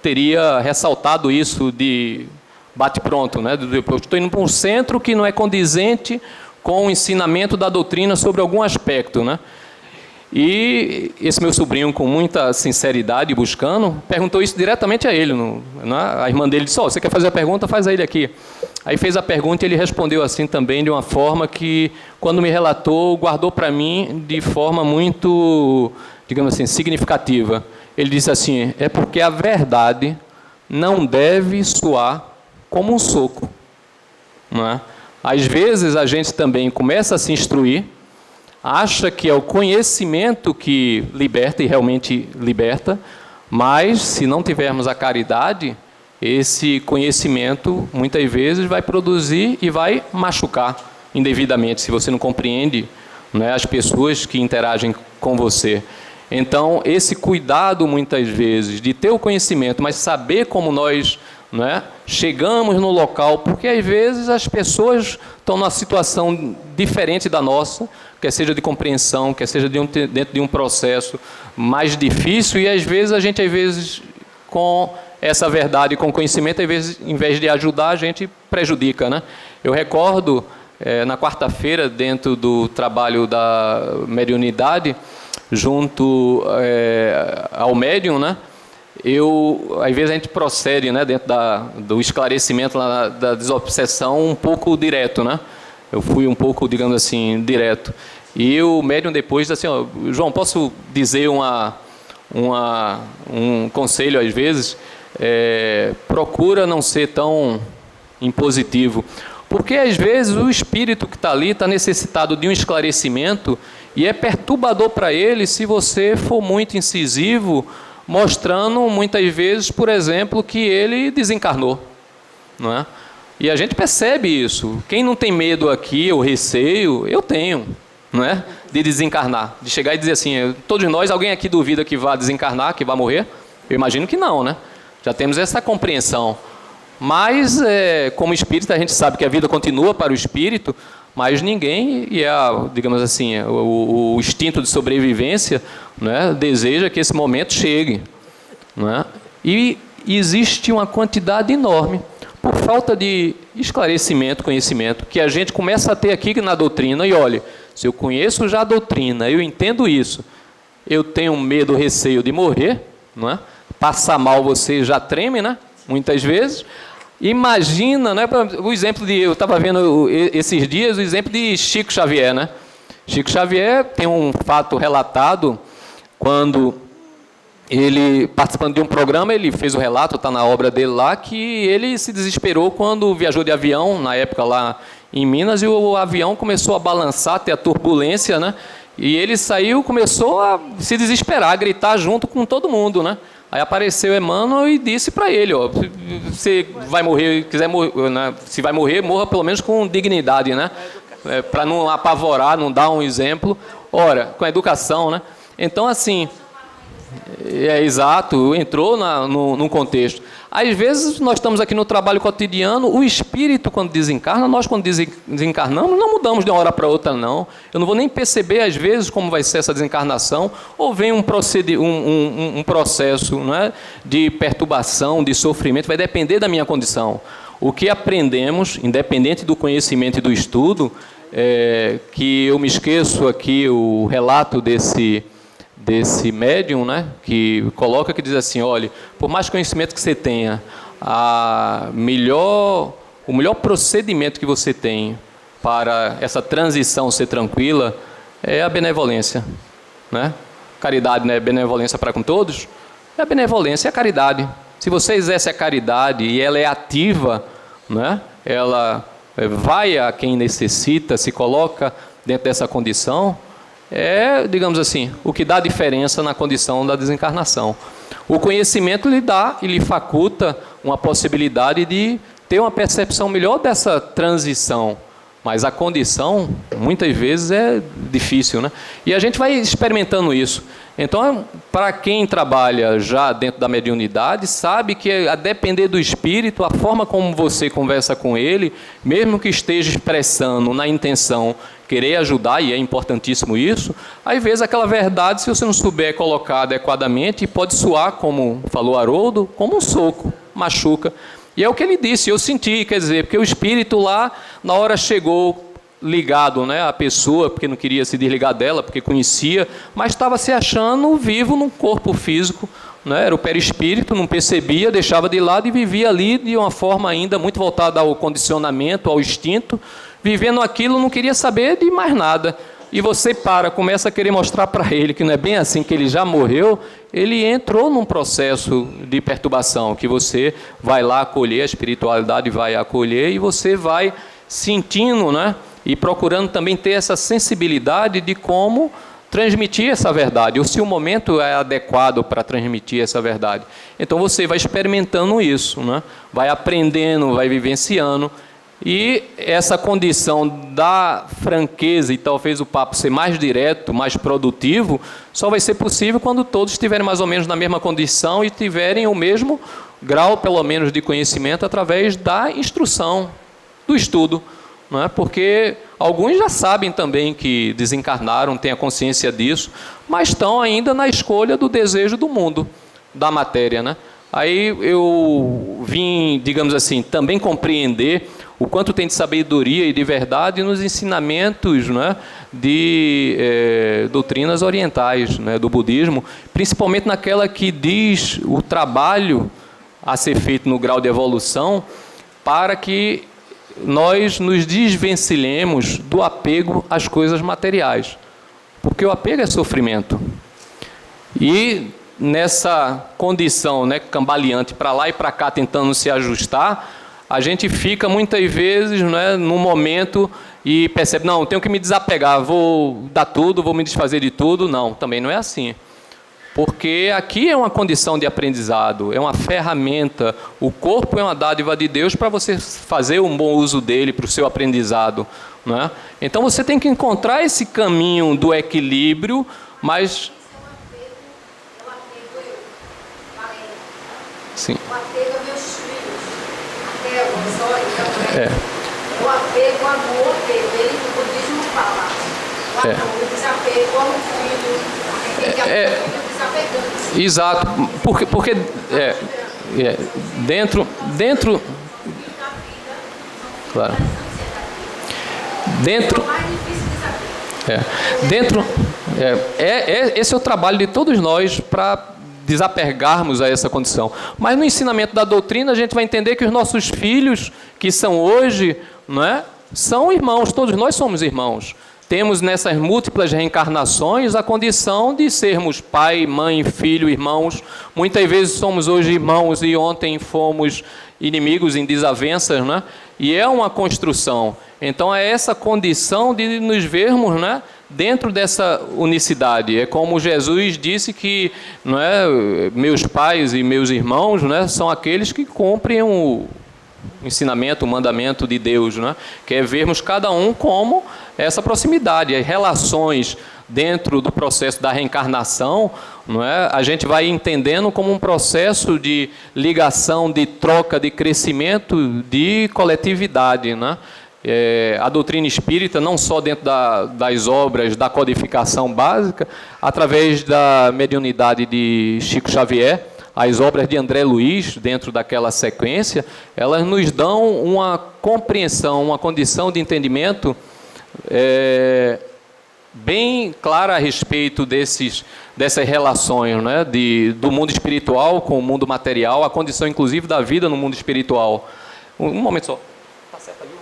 teria ressaltado isso de bate-pronto, né? Eu estou indo para um centro que não é condizente com o ensinamento da doutrina sobre algum aspecto, né? E esse meu sobrinho, com muita sinceridade, buscando, perguntou isso diretamente a ele. A irmã dele disse, você quer fazer a pergunta? Faz a ele aqui. Aí fez a pergunta e ele respondeu assim também, de uma forma que, quando me relatou, guardou para mim de forma muito, digamos assim, significativa. Ele disse assim, é porque a verdade não deve soar como um soco, não é? Às vezes a gente também começa a se instruir, acha que é o conhecimento que liberta, e realmente liberta, mas se não tivermos a caridade, esse conhecimento muitas vezes vai produzir e vai machucar indevidamente, se você não compreende, não é, as pessoas que interagem com você. Então, esse cuidado muitas vezes de ter o conhecimento, mas saber como nós, não é, chegamos no local, porque às vezes as pessoas estão numa situação diferente da nossa, quer seja de compreensão, quer seja dentro de um processo mais difícil, e às vezes, com essa verdade, com conhecimento, às vezes, em vez de ajudar, a gente prejudica, né? Eu recordo, na quarta-feira, dentro do trabalho da mediunidade, junto ao médium, né? Às vezes a gente procede, né, dentro do esclarecimento da desobsessão um pouco direto, né? Eu fui um pouco, digamos assim, direto. E o médium depois disse assim, João, posso dizer um conselho às vezes? Procura não ser tão impositivo. Porque às vezes o espírito que está ali está necessitado de um esclarecimento e é perturbador para ele se você for muito incisivo, mostrando muitas vezes, por exemplo, que ele desencarnou, não é? E a gente percebe isso. Quem não tem medo aqui, ou receio, eu tenho, não é? De desencarnar, de chegar e dizer assim, todos nós, alguém aqui duvida que vá desencarnar, que vá morrer? Eu imagino que não, né? Já temos essa compreensão. Mas, como espírita, a gente sabe que a vida continua para o espírito, mas ninguém, digamos assim, o instinto de sobrevivência, né, deseja que esse momento chegue, né? E existe uma quantidade enorme, por falta de esclarecimento, conhecimento, que a gente começa a ter aqui na doutrina, e olha, se eu conheço já a doutrina, eu entendo isso, eu tenho medo, receio de morrer, não é? Passar mal você já treme, né? Muitas vezes. Imagina, né, o exemplo eu estava vendo esses dias o exemplo de Chico Xavier, né? Chico Xavier tem um fato relatado quando ele, participando de um programa, ele fez o relato, está na obra dele lá, que ele se desesperou quando viajou de avião, na época lá em Minas, e o avião começou a balançar, ter a turbulência, né? E ele saiu, começou a se desesperar, a gritar junto com todo mundo, né? Aí apareceu Emmanuel e disse para ele, ó, você vai morrer, quiser morrer, né? Se vai morrer, morra pelo menos com dignidade, né? Para não apavorar, não dar um exemplo. Ora, com a educação, né? Então, assim, exato, entrou num contexto. Às vezes, nós estamos aqui no trabalho cotidiano, o espírito, quando desencarna, nós, quando desencarnamos, não mudamos de uma hora para outra, não. Eu não vou nem perceber, às vezes, como vai ser essa desencarnação, ou vem um processo, não é, de perturbação, de sofrimento, vai depender da minha condição. O que aprendemos, independente do conhecimento e do estudo, que eu me esqueço aqui o relato desse médium, né, que coloca, que diz assim, olha, por mais conhecimento que você tenha, o melhor procedimento que você tem para essa transição ser tranquila é a benevolência, né? Caridade não é benevolência para com todos? A benevolência é a caridade. Se você exerce a caridade e ela é ativa, né, ela vai a quem necessita, se coloca dentro dessa condição, digamos assim, o que dá diferença na condição da desencarnação. O conhecimento lhe dá e lhe faculta uma possibilidade de ter uma percepção melhor dessa transição, mas a condição, muitas vezes, é difícil, né? E a gente vai experimentando isso. Então, para quem trabalha já dentro da mediunidade, sabe que, a depender do espírito, a forma como você conversa com ele, mesmo que esteja expressando na intenção querer ajudar, e é importantíssimo isso, às vezes aquela verdade, se você não souber colocar adequadamente, pode soar, como falou Haroldo, como um soco, machuca. E é o que ele disse, eu senti, quer dizer, porque o espírito lá, na hora chegou ligado, né, à pessoa, porque não queria se desligar dela, porque conhecia, mas estava se achando vivo num corpo físico, né, era o perispírito, não percebia, deixava de lado e vivia ali de uma forma ainda muito voltada ao condicionamento, ao instinto, vivendo aquilo, não queria saber de mais nada. E você começa a querer mostrar para ele que não é bem assim, que ele já morreu, ele entrou num processo de perturbação, que você vai lá acolher, a espiritualidade vai acolher, e você vai sentindo, né, e procurando também ter essa sensibilidade de como transmitir essa verdade, ou se o momento é adequado para transmitir essa verdade. Então você vai experimentando isso, né, vai aprendendo, vai vivenciando. E essa condição da franqueza e talvez o papo ser mais direto, mais produtivo, só vai ser possível quando todos estiverem mais ou menos na mesma condição e tiverem o mesmo grau, pelo menos, de conhecimento através da instrução, do estudo. Não é? Porque alguns já sabem também que desencarnaram, têm a consciência disso, mas estão ainda na escolha do desejo do mundo, da matéria, né? Aí eu vim, digamos assim, também compreender o quanto tem de sabedoria e de verdade nos ensinamentos, né, de doutrinas orientais, né, do budismo, principalmente naquela que diz o trabalho a ser feito no grau de evolução para que nós nos desvencilhemos do apego às coisas materiais, porque o apego é sofrimento. E nessa condição, né, cambaleante, para lá e para cá, tentando se ajustar, a gente fica muitas vezes, né, num momento e percebe, não, tenho que me desapegar, vou dar tudo, vou me desfazer de tudo. Não, também não é assim. Porque aqui é uma condição de aprendizado, é uma ferramenta, o corpo é uma dádiva de Deus para você fazer um bom uso dele para o seu aprendizado, né? Então você tem que encontrar esse caminho do equilíbrio, mas... Sim. O apego a meus filhos, até o apego, o amor, o apego, ele no budismo fala, o desapego ao filho, tem que aprender desapegando. Exato, porque dentro, claro, esse é o trabalho de todos nós para desapegarmos a essa condição. Mas no ensinamento da doutrina a gente vai entender que os nossos filhos, que são hoje, não é, são irmãos, todos nós somos irmãos. temos nessas múltiplas reencarnações a condição de sermos pai, mãe, filho, irmãos. Muitas vezes somos hoje irmãos e ontem fomos inimigos em desavenças, né? E é uma construção. Então é essa condição de nos vermos, né, dentro dessa unicidade. É como Jesus disse que, não é, meus pais e meus irmãos, né, são aqueles que cumprem o ensinamento, o mandamento de Deus, né? Que é vermos cada um como essa proximidade, as relações dentro do processo da reencarnação, não é? A gente vai entendendo como um processo de ligação, de troca, de crescimento, de coletividade, né? A doutrina espírita, não só dentro das obras da codificação básica, através da mediunidade de Chico Xavier, as obras de André Luiz, dentro daquela sequência, elas nos dão uma compreensão, uma condição de entendimento bem clara a respeito dessas relações, né, do mundo espiritual com o mundo material, a condição inclusive da vida no mundo espiritual. Um momento só. Está certo ali o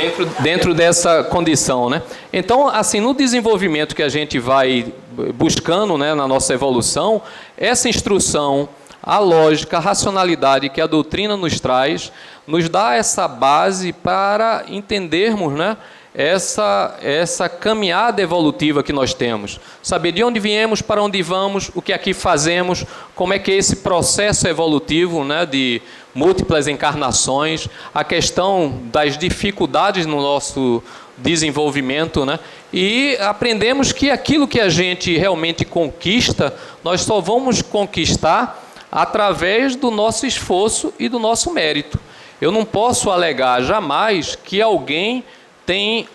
relógio? Dentro dessa condição, né? Então, assim, no desenvolvimento que a gente vai buscando, né, na nossa evolução, essa instrução, a lógica, a racionalidade que a doutrina nos traz, nos dá essa base para entendermos, né, essa caminhada evolutiva que nós temos. Saber de onde viemos, para onde vamos, o que aqui fazemos, como é que é esse processo evolutivo, né, de múltiplas encarnações, a questão das dificuldades no nosso desenvolvimento, né? E aprendemos que aquilo que a gente realmente conquista, nós só vamos conquistar através do nosso esforço e do nosso mérito. Eu não posso alegar jamais que alguém tem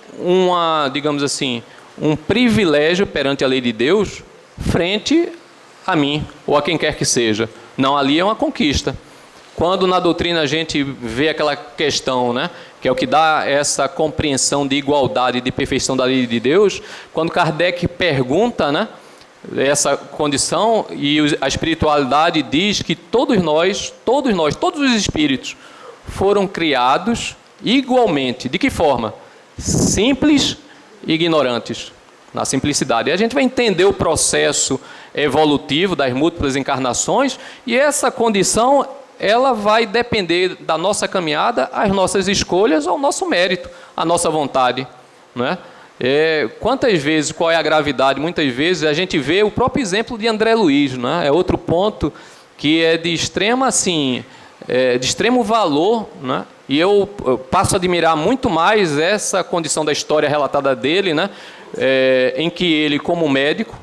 digamos assim, um privilégio perante a lei de Deus frente a mim ou a quem quer que seja. Não, ali é uma conquista. Quando na doutrina a gente vê aquela questão, né, que é o que dá essa compreensão de igualdade e de perfeição da lei de Deus, quando Kardec pergunta, né, essa condição, e a espiritualidade diz que todos os espíritos foram criados igualmente. De que forma? Simples e ignorantes. Na simplicidade. E a gente vai entender o processo evolutivo das múltiplas encarnações, e essa condição ela vai depender da nossa caminhada, as nossas escolhas, ao nosso mérito, a nossa vontade, né? Quantas vezes, qual é a gravidade? Muitas vezes a gente vê o próprio exemplo de André Luiz, né? É outro ponto que é de extrema, assim, de extremo valor, né? E eu passo a admirar muito mais essa condição da história relatada dele, né? Em que ele, como médico,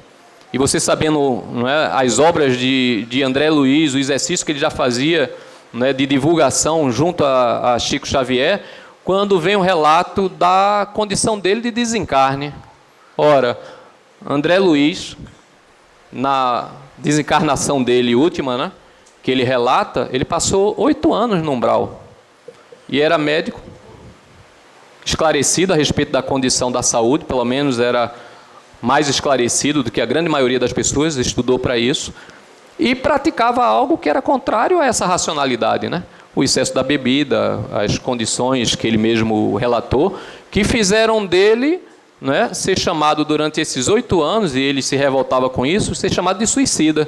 e você sabendo, não é, as obras de André Luiz, o exercício que ele já fazia, né, de divulgação junto a Chico Xavier, quando vem um relato da condição dele de desencarne. Ora, André Luiz, na desencarnação dele última, né, que ele relata, ele passou 8 anos no umbral. E era médico, esclarecido a respeito da condição da saúde, pelo menos era mais esclarecido do que a grande maioria das pessoas, estudou para isso, e praticava algo que era contrário a essa racionalidade, né? O excesso da bebida, as condições que ele mesmo relatou, que fizeram dele, né, ser chamado durante esses 8 anos, e ele se revoltava com isso, ser chamado de suicida,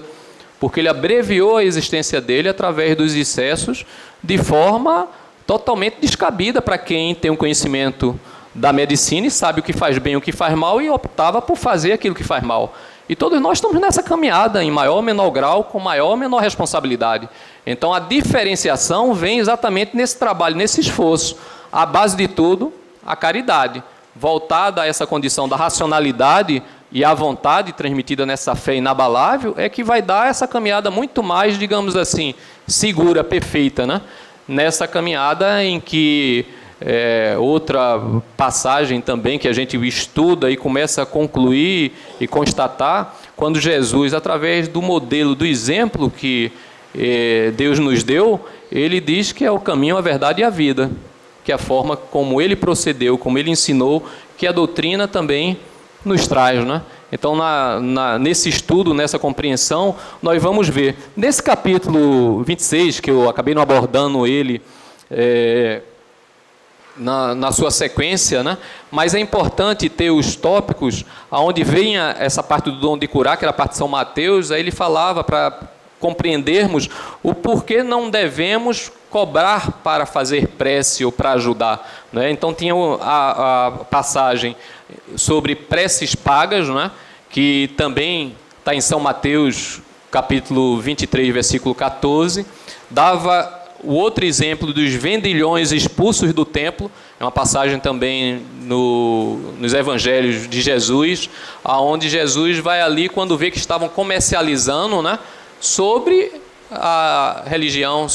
porque ele abreviou a existência dele através dos excessos de forma totalmente descabida para quem tem um conhecimento da medicina e sabe o que faz bem e o que faz mal, e optava por fazer aquilo que faz mal. E todos nós estamos nessa caminhada, em maior ou menor grau, com maior ou menor responsabilidade. Então a diferenciação vem exatamente nesse trabalho, nesse esforço. A base de tudo, a caridade, voltada a essa condição da racionalidade e a vontade transmitida nessa fé inabalável, é que vai dar essa caminhada muito mais, digamos assim, segura, perfeita, né? Nessa caminhada em que outra passagem também que a gente estuda e começa a concluir e constatar, quando Jesus, através do modelo, do exemplo que Deus nos deu, ele diz que é o caminho, a verdade e a vida, que é a forma como ele procedeu, como ele ensinou, que a doutrina também nos traz, né? Então, nesse estudo, nessa compreensão, nós vamos ver. Nesse capítulo 26, que eu acabei não abordando ele na sua sequência, né? Mas é importante ter os tópicos aonde vem essa parte do dom de curar, que era a parte de São Mateus. Aí ele falava para compreendermos o porquê não devemos cobrar para fazer prece ou para ajudar, né? Então tinha a passagem sobre preces pagas, né? Que também está em São Mateus, capítulo 23, versículo 14, dava o outro exemplo dos vendilhões expulsos do templo, é uma passagem também nos evangelhos de Jesus, aonde Jesus vai ali quando vê que estavam comercializando, né, sobre a religião,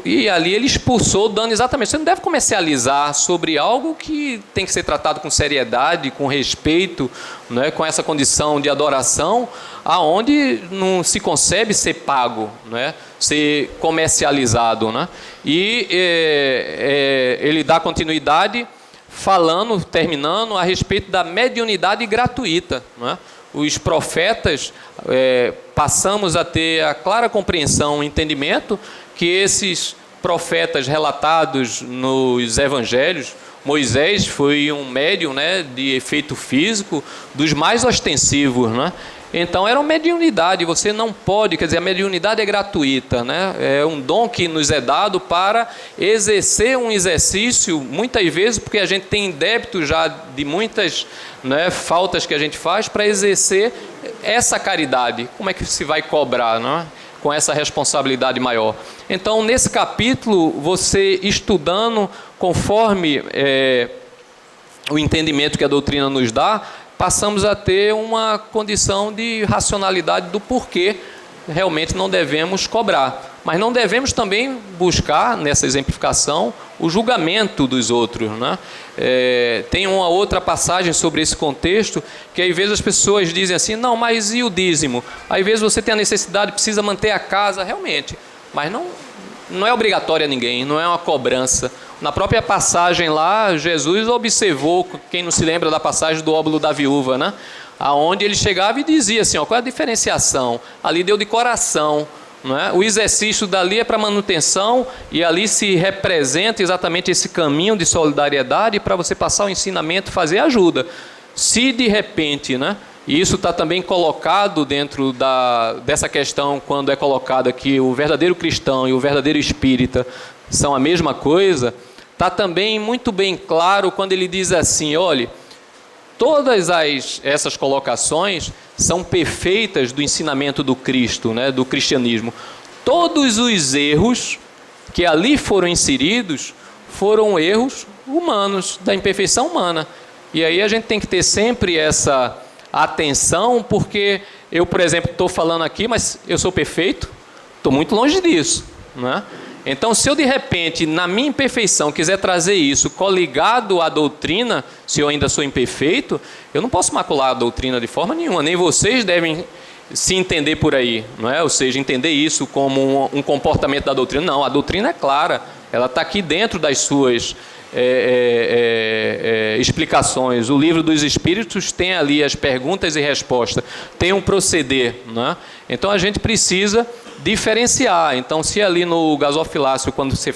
e ali ele expulsou, dando exatamente, você não deve comercializar sobre algo que tem que ser tratado com seriedade, com respeito, né, com essa condição de adoração, aonde não se concebe ser pago, né, ser comercializado, né? E ele dá continuidade terminando a respeito da mediunidade gratuita, né? Os profetas, passamos a ter a clara compreensão, o entendimento que esses profetas relatados nos evangelhos, Moisés foi um médium, né, de efeito físico dos mais ostensivos, né? Então era uma mediunidade, você não pode, quer dizer, a mediunidade é gratuita, né? É um dom que nos é dado para exercer um exercício, muitas vezes, porque a gente tem débito já de muitas, né, faltas que a gente faz, para exercer essa caridade. Como é que se vai cobrar, não é? Com essa responsabilidade maior. Então, nesse capítulo, você estudando conforme o entendimento que a doutrina nos dá, passamos a ter uma condição de racionalidade do porquê realmente não devemos cobrar. Mas não devemos também buscar, nessa exemplificação, o julgamento dos outros, né? Tem uma outra passagem sobre esse contexto, que às vezes as pessoas dizem assim, não, mas e o dízimo? Às vezes você tem a necessidade, precisa manter a casa, realmente, mas não é obrigatório a ninguém, não é uma cobrança. Na própria passagem lá, Jesus observou, quem não se lembra da passagem do óbolo da viúva, né? Aonde ele chegava e dizia assim, ó, qual é a diferenciação? Ali deu de coração, não é? O exercício dali é para manutenção e ali se representa exatamente esse caminho de solidariedade para você passar o ensinamento, fazer ajuda. Se de repente, né? E isso está também colocado dentro dessa questão, quando é colocado aqui o verdadeiro cristão e o verdadeiro espírita são a mesma coisa, está também muito bem claro quando ele diz assim, olha, todas essas colocações são perfeitas do ensinamento do Cristo, né, do cristianismo. Todos os erros que ali foram inseridos foram erros humanos, da imperfeição humana. E aí a gente tem que ter sempre essa atenção, porque eu, por exemplo, estou falando aqui, mas eu sou perfeito? Estou muito longe disso, né? Então, se eu de repente, na minha imperfeição, quiser trazer isso coligado à doutrina, se eu ainda sou imperfeito, eu não posso macular a doutrina de forma nenhuma, nem vocês devem se entender por aí, não é? Ou seja, entender isso como um comportamento da doutrina. Não, a doutrina é clara, ela está aqui dentro das suas explicações. O livro dos Espíritos tem ali as perguntas e respostas, tem um proceder, não é? Então a gente precisa diferenciar. Então, se ali no gasofilácio, quando você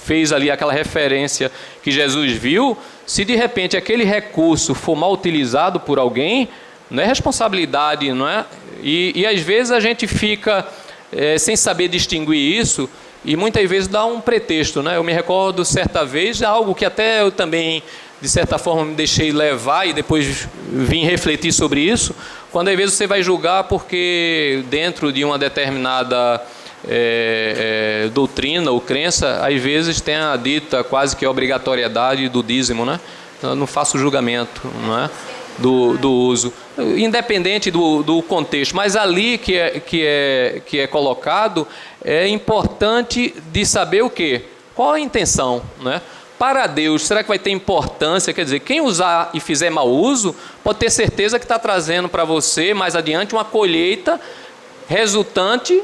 fez ali aquela referência que Jesus viu, se de repente aquele recurso for mal utilizado por alguém, não é responsabilidade, não é? E às vezes a gente fica sem saber distinguir isso, e muitas vezes dá um pretexto, né? Eu me recordo certa vez, algo que até eu também, de certa forma, me deixei levar e depois vim refletir sobre isso, quando às vezes você vai julgar porque dentro de uma determinada doutrina ou crença, às vezes tem a dita quase que obrigatoriedade do dízimo, né? Eu não faço julgamento, não é? Do uso, independente do contexto, mas ali que é colocado, é importante de saber o quê? Qual a intenção, né? Para Deus, será que vai ter importância? Quer dizer, quem usar e fizer mau uso, pode ter certeza que está trazendo para você, mais adiante, uma colheita resultante,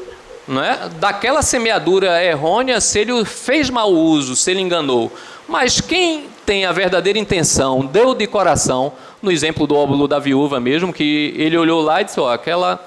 não é, daquela semeadura errônea, se ele fez mau uso, se ele enganou. Mas quem tem a verdadeira intenção, deu de coração, no exemplo do óbolo da viúva mesmo, que ele olhou lá e disse, ó, aquela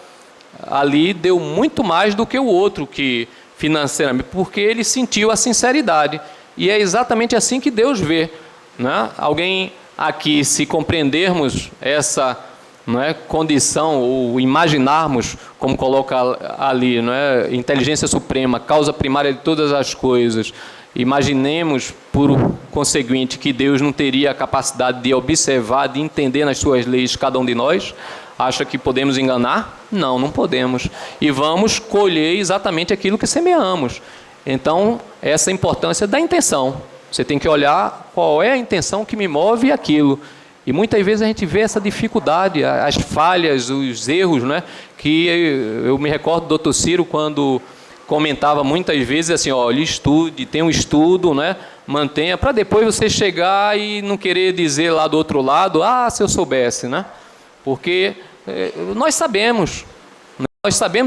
ali deu muito mais do que o outro, que financeiramente, porque ele sentiu a sinceridade. E é exatamente assim que Deus vê, né? Alguém aqui, se compreendermos essa, não é, condição, ou imaginarmos, como coloca ali, não é, inteligência suprema, causa primária de todas as coisas, imaginemos, por conseguinte, que Deus não teria a capacidade de observar, de entender nas suas leis cada um de nós. Acha que podemos enganar? Não, não podemos. E vamos colher exatamente aquilo que semeamos. Então, essa é a importância da intenção. Você tem que olhar qual é a intenção que me move aquilo. E muitas vezes a gente vê essa dificuldade, as falhas, os erros, né? Que eu me recordo do Dr. Ciro, quando comentava muitas vezes assim, olha, estude, tenha um estudo, né? Mantenha, para depois você chegar e não querer dizer lá do outro lado, ah, se eu soubesse, né? Porque nós sabemos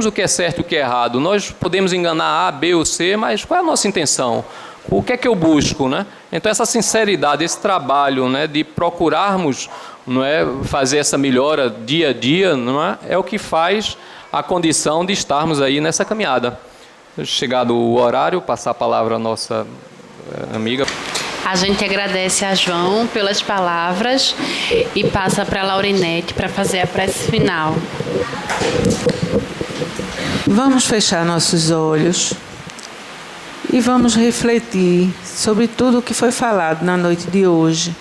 o que é certo e o que é errado. Nós podemos enganar A, B ou C, mas qual é a nossa intenção? O que é que eu busco, né? Então essa sinceridade, esse trabalho, né, de procurarmos, não é, fazer essa melhora dia a dia, não é, é o que faz a condição de estarmos aí nessa caminhada. Chegado o horário, passar a palavra à nossa amiga. A gente agradece a João pelas palavras e passa para a Laurinete para fazer a prece final. Vamos fechar nossos olhos e vamos refletir sobre tudo o que foi falado na noite de hoje.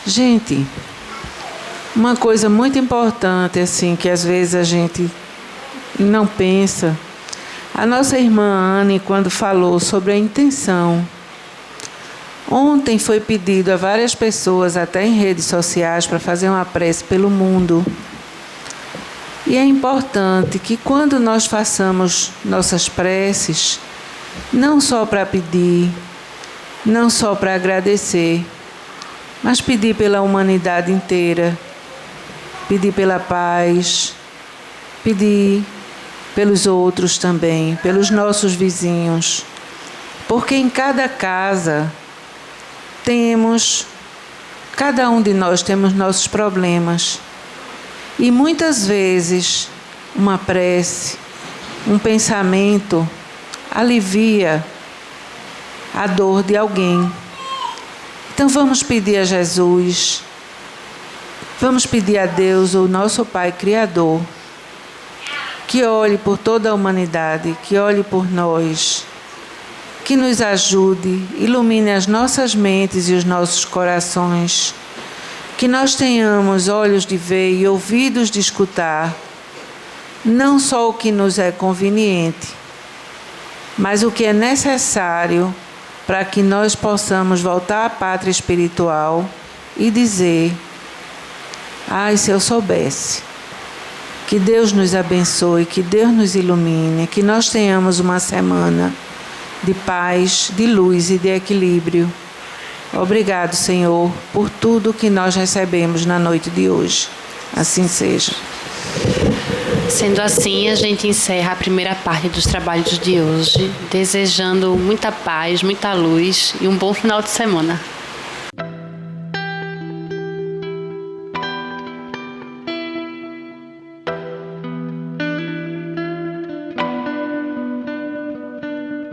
Gente, uma coisa muito importante, assim, que às vezes a gente não pensa, a nossa irmã Anne, quando falou sobre a intenção, ontem foi pedido a várias pessoas, até em redes sociais, para fazer uma prece pelo mundo. E é importante que quando nós façamos nossas preces, não só para pedir, não só para agradecer, mas pedir pela humanidade inteira, pedir pela paz, pedir pelos outros também, pelos nossos vizinhos, porque em cada casa cada um de nós temos nossos problemas. E muitas vezes uma prece, um pensamento alivia a dor de alguém. Então vamos pedir a Jesus, vamos pedir a Deus, o nosso Pai Criador, que olhe por toda a humanidade, que olhe por nós, que nos ajude, ilumine as nossas mentes e os nossos corações, que nós tenhamos olhos de ver e ouvidos de escutar, não só o que nos é conveniente, mas o que é necessário para que nós possamos voltar à pátria espiritual e dizer, ai, se eu soubesse. Que Deus nos abençoe, que Deus nos ilumine, que nós tenhamos uma semana de paz, de luz e de equilíbrio. Obrigado, Senhor, por tudo que nós recebemos na noite de hoje. Assim seja. Sendo assim, a gente encerra a primeira parte dos trabalhos de hoje, desejando muita paz, muita luz e um bom final de semana.